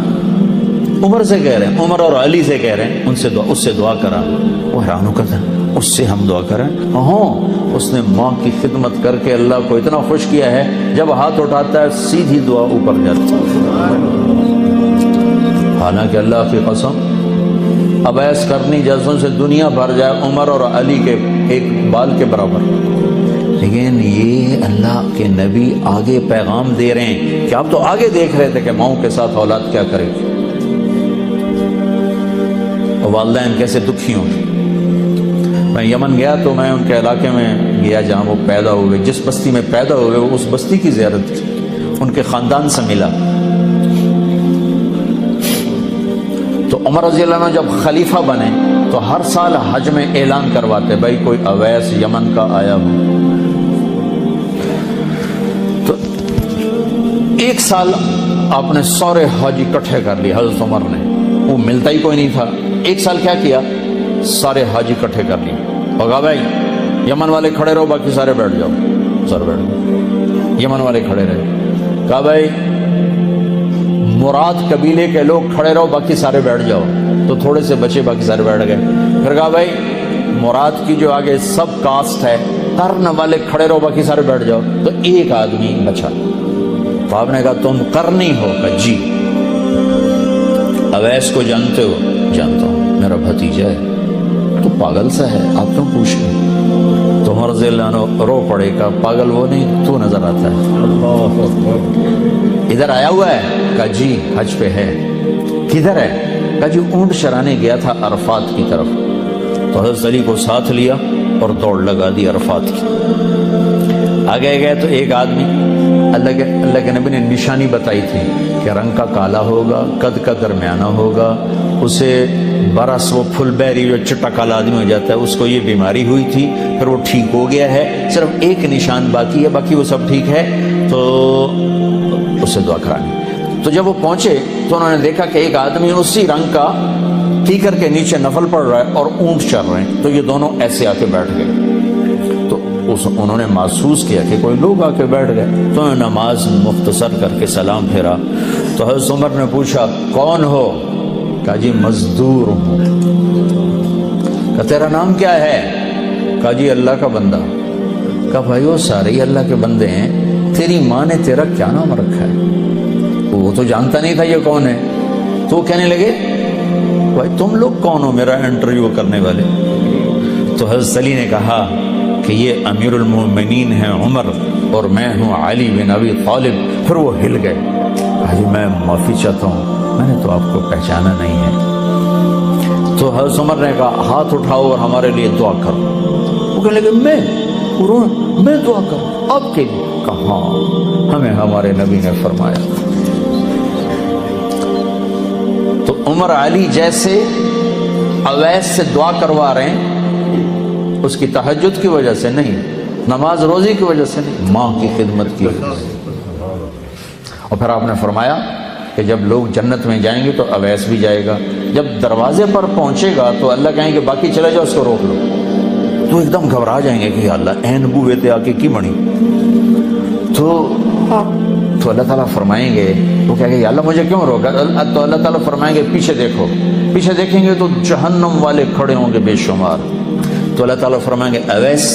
عمر سے کہہ رہے ہیں، عمر اور علی سے کہہ رہے ہیں اس سے دعا کرا۔ وہ حیران ہو کر تھا، اس سے ہم دعا کریں؟ ہاں، اس نے ماں کی خدمت کر کے اللہ کو اتنا خوش کیا ہے، جب ہاتھ اٹھاتا ہے سیدھی دعا اوپر جاتی ہے۔ حالانکہ اللہ کی قسم اویس کرنی جیسوں سے دنیا بھر جائے عمر اور علی کے ایک بال کے برابر، لیکن یہ اللہ کے نبی آگے پیغام دے رہے ہیں کہ آپ تو آگے دیکھ رہے تھے کہ ماؤں کے ساتھ اولاد کیا کرے گی، والدین کیسے دکھی ہوں۔ میں یمن گیا تو میں ان کے علاقے میں گیا جہاں وہ پیدا ہوئے، جس بستی میں پیدا ہوئے اس بستی کی زیارت کی، ان کے خاندان سے ملا۔ تو عمر رضی اللہ عنہ جب خلیفہ بنے تو ہر سال حج میں اعلان کرواتے بھائی کوئی اویس یمن کا آیا ہو۔ تو ایک سال آپ نے سارے حج اکٹھے کر لیے حضرت عمر نے، وہ ملتا ہی کوئی نہیں تھا۔ ایک سال کیا کیا، سارے حج اکٹھے کر لیے اور کہا بھائی یمن والے کھڑے رہو باقی سارے بیٹھ جاؤ۔ سارے بیٹھ گئے، یمن والے کھڑے رہے۔ کہا بھائی مراد قبیلے کے لوگ کھڑے رہو باقی سارے بیٹھ جاؤ، تو تھوڑے سے بچے باقی سارے بیٹھ گئے۔ پھر کہا بھائی مراد کی جو آگے سب کاسٹ ہے قرن والے کھڑے رہو باقی سارے بیٹھ جاؤ، تو ایک آدمی بچا۔ تو آپ نے کہا تم قرنی ہو؟ کہا جی۔ اویس کو جانتے ہو؟ جانتا ہوں، میرا بھتیجا ہے۔ تو پاگل سا ہے، آپ کیوں پوچھ رہے ہیں؟ تو عمر رضی اللہ عنہ رو پڑے گا، پاگل وہ نہیں تو نظر آتا ہے، ادھر آیا ہوا ہے؟ کہا جی حج پہ ہے۔ کدھر ہے؟ کہا جی اونٹ چرانے گیا تھا عرفات کی طرف۔ تو حضرت علی کو ساتھ لیا اور دوڑ لگا دی عرفات کی۔ آگے گئے تو ایک آدمی، اللہ کے نبی نے نشانی بتائی تھی کہ رنگ کا کالا ہوگا، قد کا درمیانہ ہوگا، اسے برس وہ پھل بیری جو چٹا کالا آدمی ہو جاتا ہے، اس کو یہ بیماری ہوئی تھی، پھر وہ ٹھیک ہو گیا ہے، صرف ایک نشان باقی ہے، باقی وہ سب ٹھیک ہے، تو اسے دعا کرانی۔ تو جب وہ پہنچے تو انہوں نے دیکھا کہ ایک آدمی اسی رنگ کا کیکر کے نیچے نفل پڑ رہا ہے اور اونٹ چر رہے ہیں، تو یہ دونوں ایسے آ کے بیٹھ گئے۔ تو انہوں نے محسوس کیا کہ کوئی لوگ آ کے بیٹھ گئے، تو انہوں نے نماز مختصر کر کے سلام پھیرا۔ تو حضرت عمر نے پوچھا کون ہو؟ کہا جی مزدور ہوں۔ کہا تیرا نام کیا ہے؟ کہا جی اللہ کا بندہ۔ کہا بھائی وہ سارے ہی اللہ کے بندے ہیں، تیری ماں نے تیرا کیا نام رکھا ہے؟ وہ تو جانتا نہیں تھا یہ کون ہے۔ تو کہنے لگے بھائی تم لوگ کون ہو میرا انٹرویو کرنے والے؟ تو حضرت علی نے کہا کہ یہ امیر المومنین ہیں عمر اور میں ہوں علی بن ابی طالب۔ پھر وہ ہل گئے، کہا جی میں معافی چاہتا ہوں، میں نے تو آپ کو پہچانا نہیں ہے۔ تو حضرت عمر نے کہا ہاتھ اٹھاؤ اور ہمارے لیے دعا کرو۔ وہ کہنے لگے میں دعا کروں آپ کے لیے؟ کہا ہمیں ہمارے نبی نے فرمایا۔ تو عمر علی جیسے اویس سے دعا کروا رہے ہیں، اس کی تہجد کی وجہ سے نہیں، نماز روزی کی وجہ سے نہیں، ماں کی خدمت کی وجہ سے۔ اور پھر آپ نے فرمایا کہ جب لوگ جنت میں جائیں گے تو اویس بھی جائے گا، جب دروازے پر پہنچے گا تو اللہ کہیں گے باقی چلے جاؤ، اس کو روک لو، تو ایک دم گھبرا جائیں گے کہ اللہ این بوئے تھے آ کے کی بڑی، تو اللہ تعالیٰ فرمائیں گے، وہ کہیں گے یا اللہ مجھے کیوں روکا؟ تو اللہ تعالیٰ فرمائیں گے پیچھے دیکھو، پیچھے دیکھیں گے تو جہنم والے کھڑے ہوں گے بے شمار، تو اللہ تعالیٰ فرمائیں گے اویس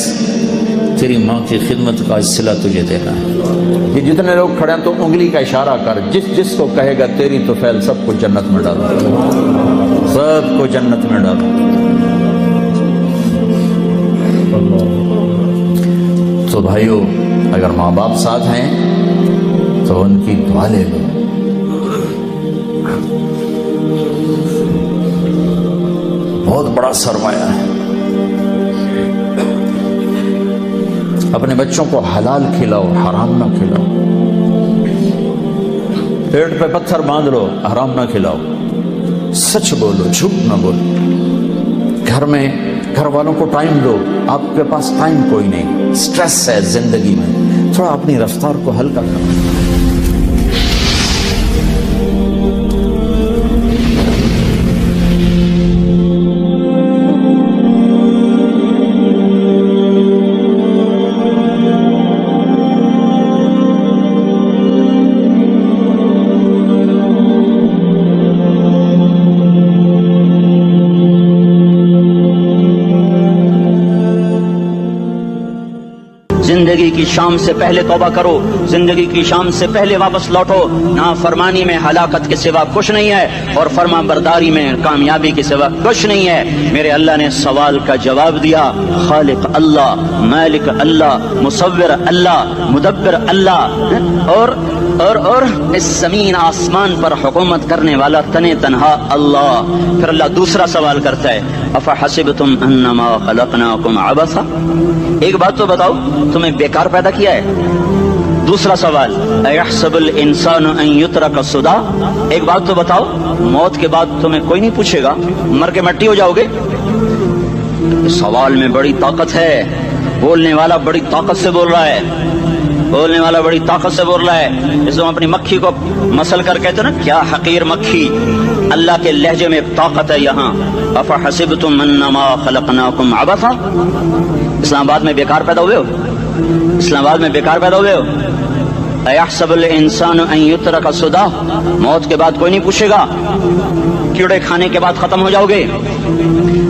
تیری ماں کی خدمت کا صلہ تجھے دینا ہے، یہ جتنے لوگ کھڑے ہیں تو انگلی کا اشارہ کر، جس کو کہے گا تیری تو فیل سب کو جنت میں ڈالو، سب کو جنت میں ڈالو۔ تو بھائیو اگر ماں باپ ساتھ ہیں تو ان کی دعا لے لو، بہت بڑا سرمایہ ہے۔ اپنے بچوں کو حلال کھلاؤ، حرام نہ کھلاؤ، پیٹ پہ پتھر باندھ لو، حرام نہ کھلاؤ، سچ بولو، جھوٹ نہ بولو، گھر میں گھر والوں کو ٹائم دو، آپ کے پاس ٹائم کوئی نہیں، سٹریس ہے زندگی میں، تھوڑا اپنی رفتار کو ہلکا کرو۔ زندگی کی شام سے پہلے توبہ کرو، زندگی کی شام سے پہلے واپس لوٹو، نافرمانی میں ہلاکت کے سوا کچھ نہیں ہے، اور فرما برداری میں کامیابی کے سوا کچھ نہیں ہے۔ میرے اللہ نے سوال کا جواب دیا، خالق اللہ، مالک اللہ، مصور اللہ، مدبر اللہ، اور اس زمین آسمان پر حکومت کرنے والا تنے تنہا اللہ۔ پھر اللہ دوسرا سوال کرتا ہے، افحسبتم انما خلقناکم عبثا، ایک بات تو بتاؤ تمہیں بیکار پیدا کیا ہے؟ دوسرا سوال، ایحسب الانسان ان یترک سدی، ایک بات تو بتاؤ موت کے بعد تمہیں کوئی نہیں پوچھے گا، مر کے مٹی ہو جاؤ گے؟ سوال میں بڑی طاقت ہے، بولنے والا بڑی طاقت سے بول رہا ہے، بولنے والا بڑی طاقت سے بول رہا ہے۔ جیسے ہم اپنی مکھی کو مسل کر کہتے ہیں نا، کیا حقیر مکھی، اللہ کے لہجے میں ایک طاقت ہے یہاں۔ افحسبتم انما خلقناکم عبثا، اسلام آباد میں بیکار پیدا ہوئے ہو؟ اسلام آباد میں بیکار پیدا ہوئے ہو؟ ایحسب الانسان ان یترک سدی، موت کے بعد کوئی نہیں پوچھے گا، کیڑے کھانے کے بعد ختم ہو جاؤ گے۔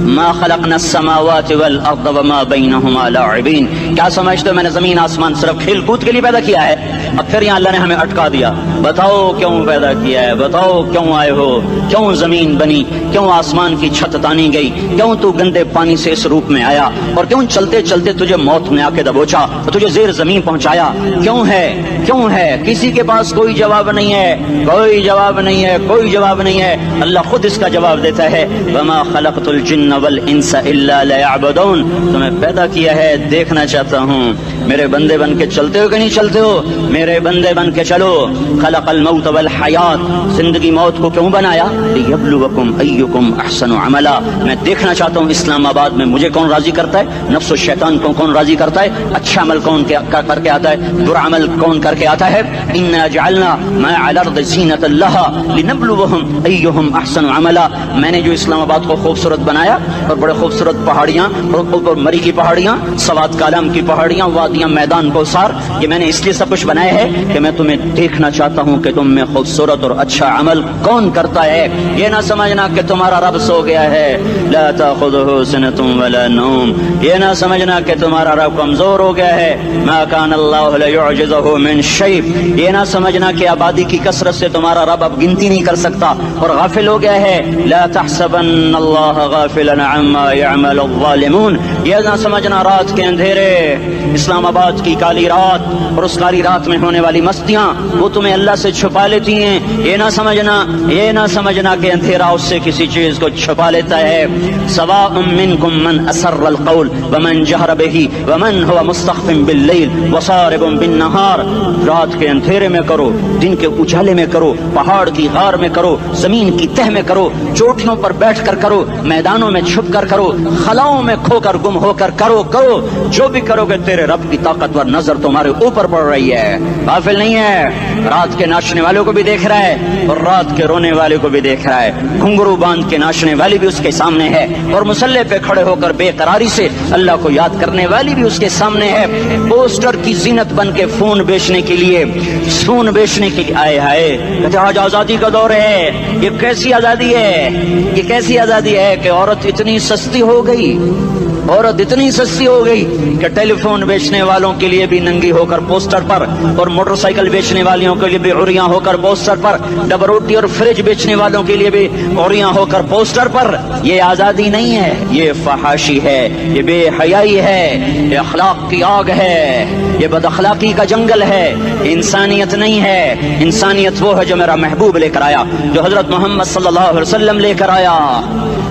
ما خلقنا السماوات والارض وما بینہما لاعبین، کیا سمجھتے ہو میں نے زمین آسمان صرف کھیل کود کے لیے پیدا کیا ہے؟ اب پھر یہاں اللہ نے ہمیں اٹکا دیا، بتاؤ کیوں پیدا کیا ہے، بتاؤ کیوں آئے ہو، کیوں زمین بنی، کیوں آسمان کی چھت تانی گئی، کیوں تو گندے پانی سے اس روپ میں آیا، اور کیوں چلتے چلتے تجھے موت نے آ کے دبوچا اور تجھے زیر زمین پہنچایا، کیوں ہے؟ کیوں ہے؟ کسی کے پاس کوئی جواب نہیں ہے، کوئی جواب نہیں ہے، کوئی جواب نہیں ہے، اللہ خود اس کا جواب دیتا ہے، وما خلقت الجن والانس الا لیعبدون، تمہیں پیدا کیا ہے دیکھنا چاہتا ہوں، میرے بندے بن کے چلتے ہو کہ نہیں چلتے ہو؟ میرے بندے بن کے چلو۔ خلق الموت والحیات، زندگی موت کو کیوں بنایا؟ لیبلوکم ایکم احسن عملا، میں دیکھنا چاہتا ہوں اسلام آباد میں مجھے کون راضی کرتا ہے، نفس و شیطان کو کون راضی کرتا ہے، اچھا عمل کون کر کے آتا ہے، برا عمل کون کر کے آتا ہے۔ انا جعلنا ما علی الارض زینۃ لها لنبلوہم ایہم احسن عملا، میں نے جو اسلام آباد کو خوبصورت بنایا، اور بڑے خوبصورت پہاڑیاں، اور مری کی پہاڑیاں، سوات کالم کی پہاڑیاں، وادیاں، میدان کوثر، یہ میں نے اس لیے سب کچھ بنایا ہے کہ میں تمہیں دیکھنا چاہتا ہوں کہ تم میں خوبصورت اور اچھا عمل کون کرتا ہے۔ یہ نہ سمجھنا کہ تمہارا رب سو گیا ہے، لا تاخذہ سنۃ ولا نوم، یہ نہ سمجھنا کہ تمہارا رب کمزور ہو گیا ہے، ما کان اللہ لیعجزہ من شیء، یہ نہ سمجھنا کہ آبادی کی کثرت سے تمہارا رب اب گنتی نہیں کر سکتا اور غافل ہو گیا ہے، لا تحسبن اللہ غافلا عما يعمل الظالمون، یہ نہ سمجھنا رات کے اندھیرے اسلام آباد کی کالی رات اور اس کالی رات میں ہونے والی مستیاں وہ تمہیں اللہ سے چھپا لیتی ہیں. یہ نہ سمجھنا کہ اندھیرا اس سے کسی چیز کو چھپا لیتا ہے. سواء منکم من اسر القول ومن جہر بہ ومن هو مستخف باللیل وصارب بالنہار. رات کے اندھیرے میں کرو، دن کے اجالے میں کرو، پہاڑ کی غار میں کرو، زمین کی تہ میں کرو، چوٹیوں پر بیٹھ کر کرو، میدانوں میں چھپ کر کرو، خلاؤں میں کھو کر گم ہو کر کرو. جو بھی کرو گے تیرے رب کی طاقتور نظر تمہارے اوپر پڑ رہی ہے، غافل نہیں ہے. رات کے ناچنے والوں کو بھی دیکھ رہا ہے اور رات کے رونے والے کو بھی دیکھ رہا ہے. گھنگرو باندھ کے ناچنے والی بھی اس کے سامنے ہے اور مسلح پہ کھڑے ہو کر بے قراری سے اللہ کو یاد کرنے والی بھی اس کے سامنے ہے. پوسٹر کی زینت بن کے فون بیچنے کے لیے آئے کہتے آج آزادی کا دور ہے. یہ کیسی آزادی ہے کہ عورت اتنی سستی ہو گئی کہ ٹیلی فون بیچنے والوں کے لیے بھی ننگی ہو کر پوسٹر پر اور موٹر سائیکل بیچنے والوں کے لیے بھی عریاں ہو کر پوسٹر پر، ڈبل روٹی اور فریج بیچنے والوں کے لیے بھی عریاں ہو کر پوسٹر پر. یہ آزادی نہیں ہے، یہ فحاشی ہے، یہ بے حیائی ہے، یہ اخلاق کی آگ ہے، یہ بد اخلاقی کا جنگل ہے. انسانیت نہیں ہے. انسانیت وہ ہے جو میرا محبوب لے کر آیا، جو حضرت محمد صلی اللہ علیہ وسلم لے کر آیا.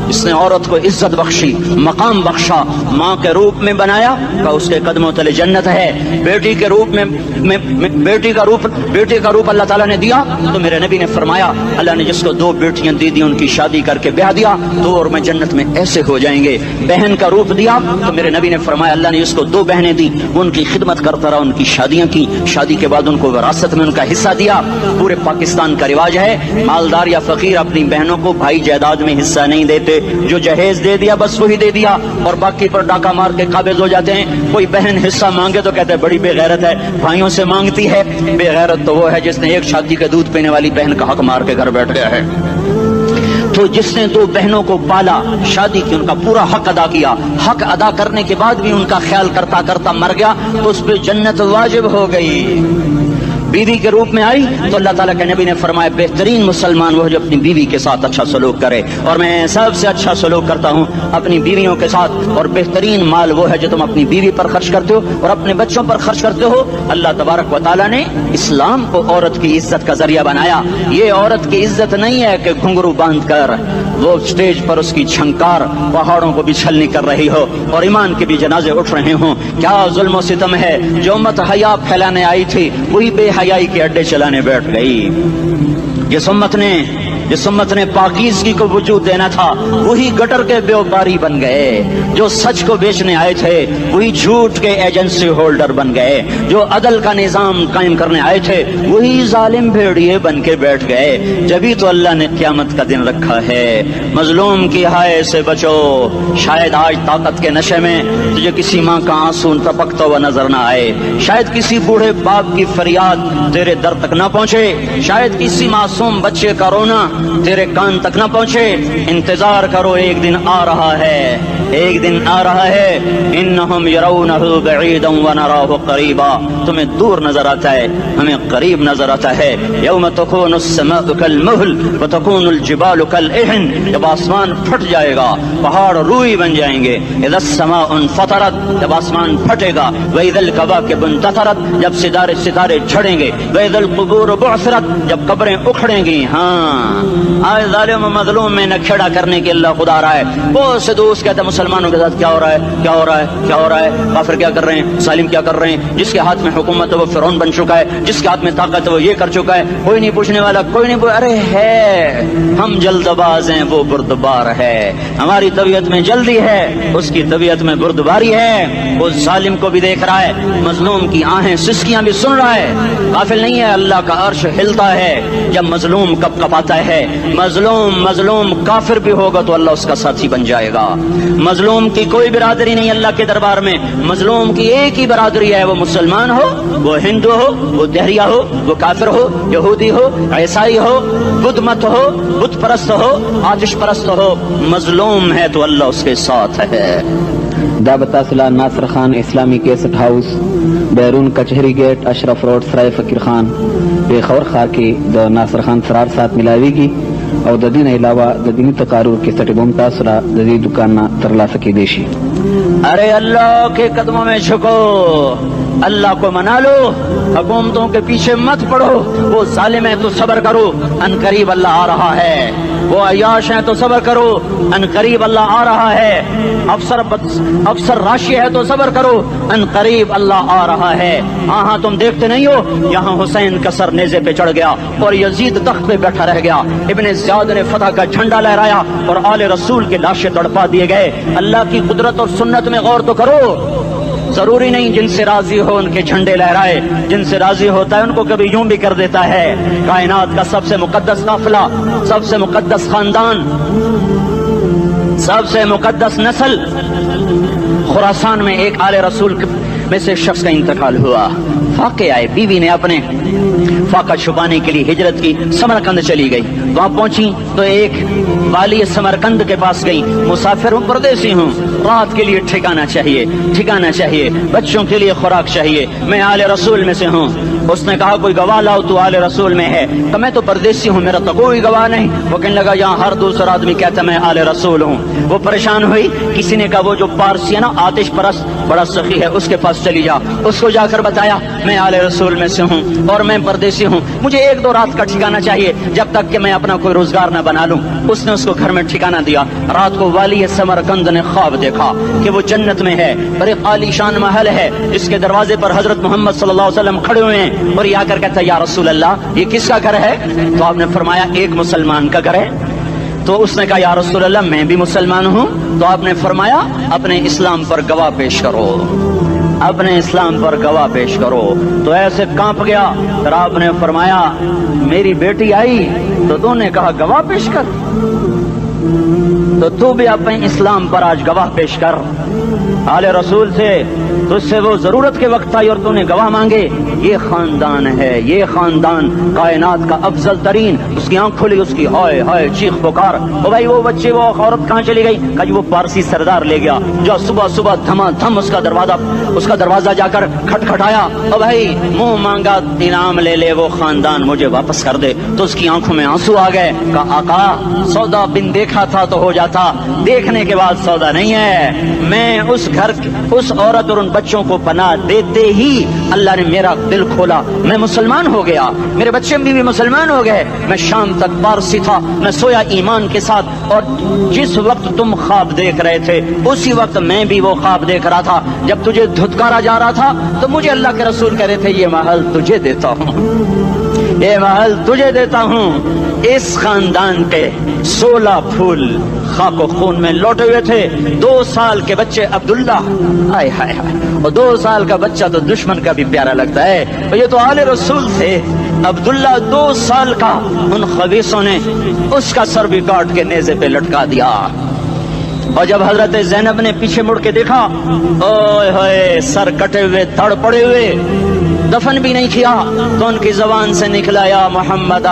اس نے عورت کو عزت بخشی، مقام بخشا، ماں کے روپ میں بنایا کہ اس کے قدموں تلے جنت ہے. بیٹی کے روپ میں بیٹی کا روپ اللہ تعالیٰ نے دیا تو میرے نبی نے فرمایا اللہ نے جس کو 2 بیٹیاں دی ان کی شادی کر کے بیاہ دیا تو اور میں جنت میں ایسے ہو جائیں گے. بہن کا روپ دیا تو میرے نبی نے فرمایا اللہ نے جس کو 2 بہنیں دی وہ ان کی خدمت کرتا رہا، ان کی شادیاں کی، شادی کے بعد ان کو وراثت میں ان کا حصہ دیا. پورے پاکستان کا رواج ہے مالدار یا فقیر اپنی بہنوں کو بھائی جائیداد میں حصہ نہیں دیتے. جو جہیز دے دیا بس وہی دے دیا اور باقی پر ڈاکہ مار کے قابض ہو جاتے ہیں. کوئی بہن حصہ مانگے تو کہتے ہیں بڑی بے غیرت ہے، بھائیوں سے مانگتی ہے. بے غیرت تو وہ ہے جس نے ایک شادی کا دودھ پینے والی بہن کا حق مار کے گھر بیٹھ گیا ہے. تو جس نے 2 بہنوں کو پالا، شادی کی، ان کا پورا حق ادا کیا، حق ادا کرنے کے بعد بھی ان کا خیال کرتا کرتا مر گیا تو اس پہ جنت واجب ہو گئی. بیوی کے روپ میں آئی تو اللہ تعالیٰ کے نبی نے فرمایا بہترین مسلمان وہ جو اپنی بیوی کے ساتھ اچھا سلوک کرے، اور میں سب سے اچھا سلوک کرتا ہوں اپنی بیویوں کے ساتھ. اور بہترین مال وہ ہے جو تم اپنی بیوی پر خرچ کرتے ہو اور اپنے بچوں پر خرچ کرتے ہو. اللہ تبارک و تعالیٰ نے اسلام کو عورت کی عزت کا ذریعہ بنایا. یہ عورت کی عزت نہیں ہے کہ گھنگرو باندھ کر وہ اسٹیج پر اس کی چھنکار پہاڑوں کو بھی چھلنی کر رہی ہو اور ایمان کے بھی جنازے اٹھ رہے ہوں. کیا ظلم و ستم ہے. جو امت حیا پھیلانے آئی تھی وہی بے حیائی کے اڈے چلانے بیٹھ گئی. جس امت نے پاکیزگی کو وجود دینا تھا وہی گٹر کے بیوباری بن گئے. جو سچ کو بیچنے آئے تھے وہی جھوٹ کے ایجنسی ہولڈر بن گئے. جو عدل کا نظام قائم کرنے آئے تھے وہی ظالم بھیڑیے بن کے بیٹھ گئے. جبھی تو اللہ نے قیامت کا دن رکھا ہے. مظلوم کی ہائے سے بچو. شاید آج طاقت کے نشے میں تجھے کسی ماں کا آنسو ٹپکتا ہوا نظر نہ آئے، شاید کسی بوڑھے باپ کی فریاد تیرے در تک نہ پہنچے، شاید کسی معصوم بچے کا رونا تیرے کان تک نہ پہنچے. انتظار کرو، ایک دن آ رہا ہے، ایک دن آ رہا ہے. انہم یرونہ بعیدا ونراہ قریبا. تمہیں دور نظر آتا ہے، ہمیں قریب نظر آتا ہے. یوم تکون السماء کالمہل وتکون الجبال کالعہن. جب آسمان پھٹ جائے گا پہاڑ روئی بن جائیں گے. اذا السماء انفطرت. جب آسمان پھٹے گا. واذا الکواکب انتثرت. جب ستارے جھڑیں گے. واذا القبور بعثرت. جب قبریں اکھڑیں گی. ہاں آج ظالم و مظلوم میں نہ کھیڑا کرنے کے اللہ خدا رہا ہے. بہت سے دوست کہتے ہیں مسلمانوں کے ساتھ کیا ہو رہا ہے، کیا ہو رہا ہے، کیا ہو رہا ہے، کافر کیا کر رہے ہیں، ظالم کیا کر رہے ہیں. جس کے ہاتھ میں حکومت ہے وہ فرعون بن چکا ہے، جس کے ہاتھ میں طاقت ہے وہ یہ کر چکا ہے. کوئی نہیں پوچھنے والا، کوئی نہیں ارے ہے ہم جلد باز ہیں، وہ بردبار ہے. ہماری طبیعت میں جلدی ہے، اس کی طبیعت میں بردباری ہے. وہ ظالم کو بھی دیکھ رہا ہے، مظلوم کی آہیں سسکیاں بھی سن رہا ہے. غافل نہیں ہے. اللہ کا عرش ہلتا ہے جب مظلوم کپ کپاتا ہے. مظلوم کافر بھی ہوگا تو اللہ اس کا ساتھی بن جائے گا. مظلوم کی کوئی برادری نہیں اللہ کے دربار میں. مظلوم کی ایک ہی برادری ہے، وہ مسلمان ہو، وہ ہندو ہو، وہ دہریہ ہو، وہ کافر ہو، یہودی ہو، عیسائی ہو، بدھ مت ہو، بت پرست ہو، آتش پرست ہو. مظلوم ہے تو اللہ اس کے ساتھ ہے. دعوت اصلاح ناصر خان اسلامی کیسٹ ہاؤس، بیرون کچہری گیٹ، اشرف روڈ، سرائے فقیر خان. بے خور خار کی ناصر خان سرار ساتھ ملاوی کی او د دین علاوه د دینی تقارر کیسټ بم تاسو را د دې دکان نه ترلاسه کیدی شي. ارے اللہ کے قدموں میں جھکو، اللہ کو منا لو، حکومتوں کے پیچھے مت پڑو، وہ ظالم ہے تو صبر کرو، ان قریب اللہ آ رہا ہے، وہ عیاش ہیں تو صبر کرو، ان قریب اللہ آ رہا ہے، افسر راشی ہے تو صبر کرو، ان قریب اللہ آ رہا ہے. ہاں تم دیکھتے نہیں ہو، یہاں حسین کا سر نیزے پہ چڑھ گیا اور یزید تخت پہ بیٹھا رہ گیا، ابن زیاد نے فتح کا جھنڈا لہرایا اور آل رسول کے لاشیں تڑپا دیے گئے. اللہ کی قدرت اور سنت میں غور تو کرو. ضروری نہیں جن سے راضی ہو ان کے جھنڈے لہرائے، جن سے راضی ہوتا ہے ان کو کبھی یوں بھی کر دیتا ہے. کائنات کا سب سے مقدس قافلہ، سب سے مقدس خاندان، سب سے مقدس نسل، خراسان میں ایک آل رسول میں سے شخص کا انتقال ہوا. فاقے آئے، بیوی نے اپنے فاقہ چھپانے کے لیے ہجرت کی، سمرقند چلی گئی. وہاں پہنچی تو ایک والی سمرقند کے پاس گئی. مسافر ہوں، پردیسی ہوں، رات کے لیے ٹھکانہ چاہیے، بچوں کے لیے خوراک چاہیے، میں آل رسول میں سے ہوں. اس نے کہا کوئی گواہ لاؤ، تو آل رسول میں ہے. کہ میں تو پردیسی ہوں، میرا تو کوئی گواہ نہیں. وہ کہنے لگا یہاں ہر دوسرا آدمی کہتا میں آل رسول ہوں. وہ پریشان ہوئی. کسی نے کہا وہ جو پارسی ہے نا، آتش پرست بڑا سخی ہے، اس کے پاس چلی جا. اس کو جا کر بتایا میں آل رسول میں سے ہوں اور میں پردیسی ہوں، مجھے 1-2 رات کا ٹھکانہ چاہیے جب تک کہ میں اپنا کوئی روزگار نہ بنا لوں. اس نے اس کو گھر میں ٹھکانہ دیا. رات کو والی سمرقند نے خواب دیکھا کہ وہ جنت میں ہے، بڑے عالی شان محل ہے، اس کے دروازے پر حضرت محمد صلی اللہ علیہ وسلم کھڑے ہوئے ہیں اور یہ آ کر کہتا ہے یا رسول اللہ یہ کس کا گھر ہے؟ تو آپ نے فرمایا ایک مسلمان کا گھر ہے. تو اس نے کہا یا رسول اللہ میں بھی مسلمان ہوں. تو آپ نے فرمایا اپنے اسلام پر گواہ پیش کرو، اپنے اسلام پر گواہ پیش کرو. تو ایسے کانپ گیا. پھر آپ نے فرمایا میری بیٹی آئی تو تو نے کہا گواہ پیش کر، تو تو بھی اپنے اسلام پر آج گواہ پیش کر. آل رسول سے تجھ سے وہ ضرورت کے وقت آئی اور تو نے گواہ مانگے. یہ خاندان ہے، یہ خاندان کائنات کا افضل ترین. اس کی آنکھ کھلی، اس کی ہائے ہائے چیخ پکار. او بھائی وہ بچے وہ عورت کہاں چلی گئی؟ کہا جی وہ پارسی سردار لے گیا جو صبح دھما دھم اس کا دروازہ جا کر کھٹکھٹایا. او بھائی منہ مانگا انعام لے لے، وہ خاندان مجھے واپس کر دے. تو اس کی آنکھوں میں آنسو آ گئے. کہا آقا سودا بن دیکھا تھا تو ہو جاتا، دیکھنے کے بعد سودا نہیں ہے. میں اس گھر اس عورت اور ان بچوں کو پناہ دیتے ہی اللہ نے میرا دل کھولا، میں مسلمان ہو گیا، میرے بچے بھی مسلمان ہو گئے. میں شام تک پارسی تھا، میں سویا ایمان کے ساتھ، اور جس وقت تم خواب دیکھ رہے تھے اسی وقت میں بھی وہ خواب دیکھ رہا تھا. جب تجھے دھتکارا جا رہا تھا تو مجھے اللہ کے رسول کہہ رہے تھے یہ محل تجھے دیتا ہوں، یہ محل تجھے دیتا ہوں. اس خاندان کے 16 پھول خاک و خون میں لوٹے ہوئے تھے. 2 سال کے بچے عبداللہ، ہائے ہائے ہائے، اور 2 سال کا بچہ تو دشمن کا بھی پیارا لگتا ہے. یہ تو آل رسول تھے. عبداللہ 2 سال کا، ان خبیثوں نے اس کا سر بھی کاٹ کے نیزے پہ لٹکا دیا. اور جب حضرت زینب نے پیچھے مڑ کے دیکھا، اوئے ہوئے سر کٹے ہوئے دھڑ پڑے ہوئے، دفن بھی نہیں کیا، تو ان کی زبان سے نکلا یا محمد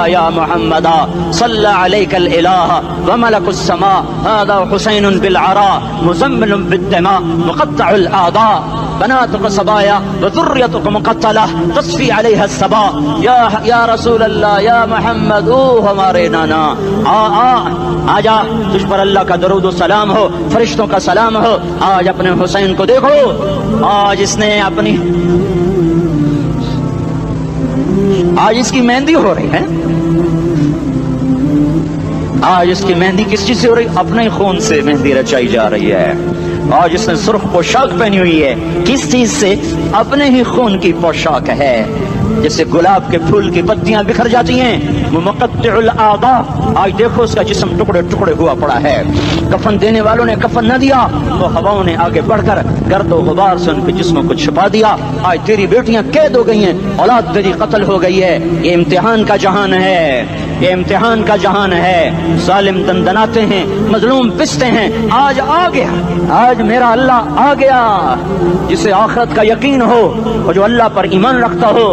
صلی علیک الالہ وملک السماء هذا حسین بالعراء مزمل بالدماء مقطع الاعضاء بناتك صبايا وذريتك مقتلة تصفي عليها الصبا. یا رسول اللہ، یا محمد، او ہمارے نانا، آ جا، تجھ پر اللہ کا درود و سلام ہو، فرشتوں کا سلام ہو. آج اپنے حسین کو دیکھو، آج اس نے آج اس کی مہندی ہو رہی ہے. آج اس کی مہندی کس چیز سے ہو رہی؟ اپنے خون سے مہندی رچائی جا رہی ہے. آج اس نے سرخ پوشاک پہنی ہوئی ہے، کس چیز سے؟ اپنے ہی خون کی پوشاک ہے. جیسے گلاب کے پھول کی پتیاں بکھر جاتی ہیں، وہ مقطع الاعضاء. آج دیکھو اس کا جسم ٹکڑے ٹکڑے ہوا پڑا ہے. کفن دینے والوں نے کفن نہ دیا تو ہواؤں نے آگے بڑھ کر گرد و غبار سے ان کے جسموں کو چھپا دیا. آج تیری بیٹیاں قید ہو گئی ہیں، اولاد تیری قتل ہو گئی ہے. یہ امتحان کا جہان ہے، یہ امتحان کا جہان ہے. ظالم دندناتے ہیں، مظلوم پستے ہیں. آج آ گیا، آج میرا اللہ آ گیا. جسے آخرت کا یقین ہو اور جو اللہ پر ایمان رکھتا ہو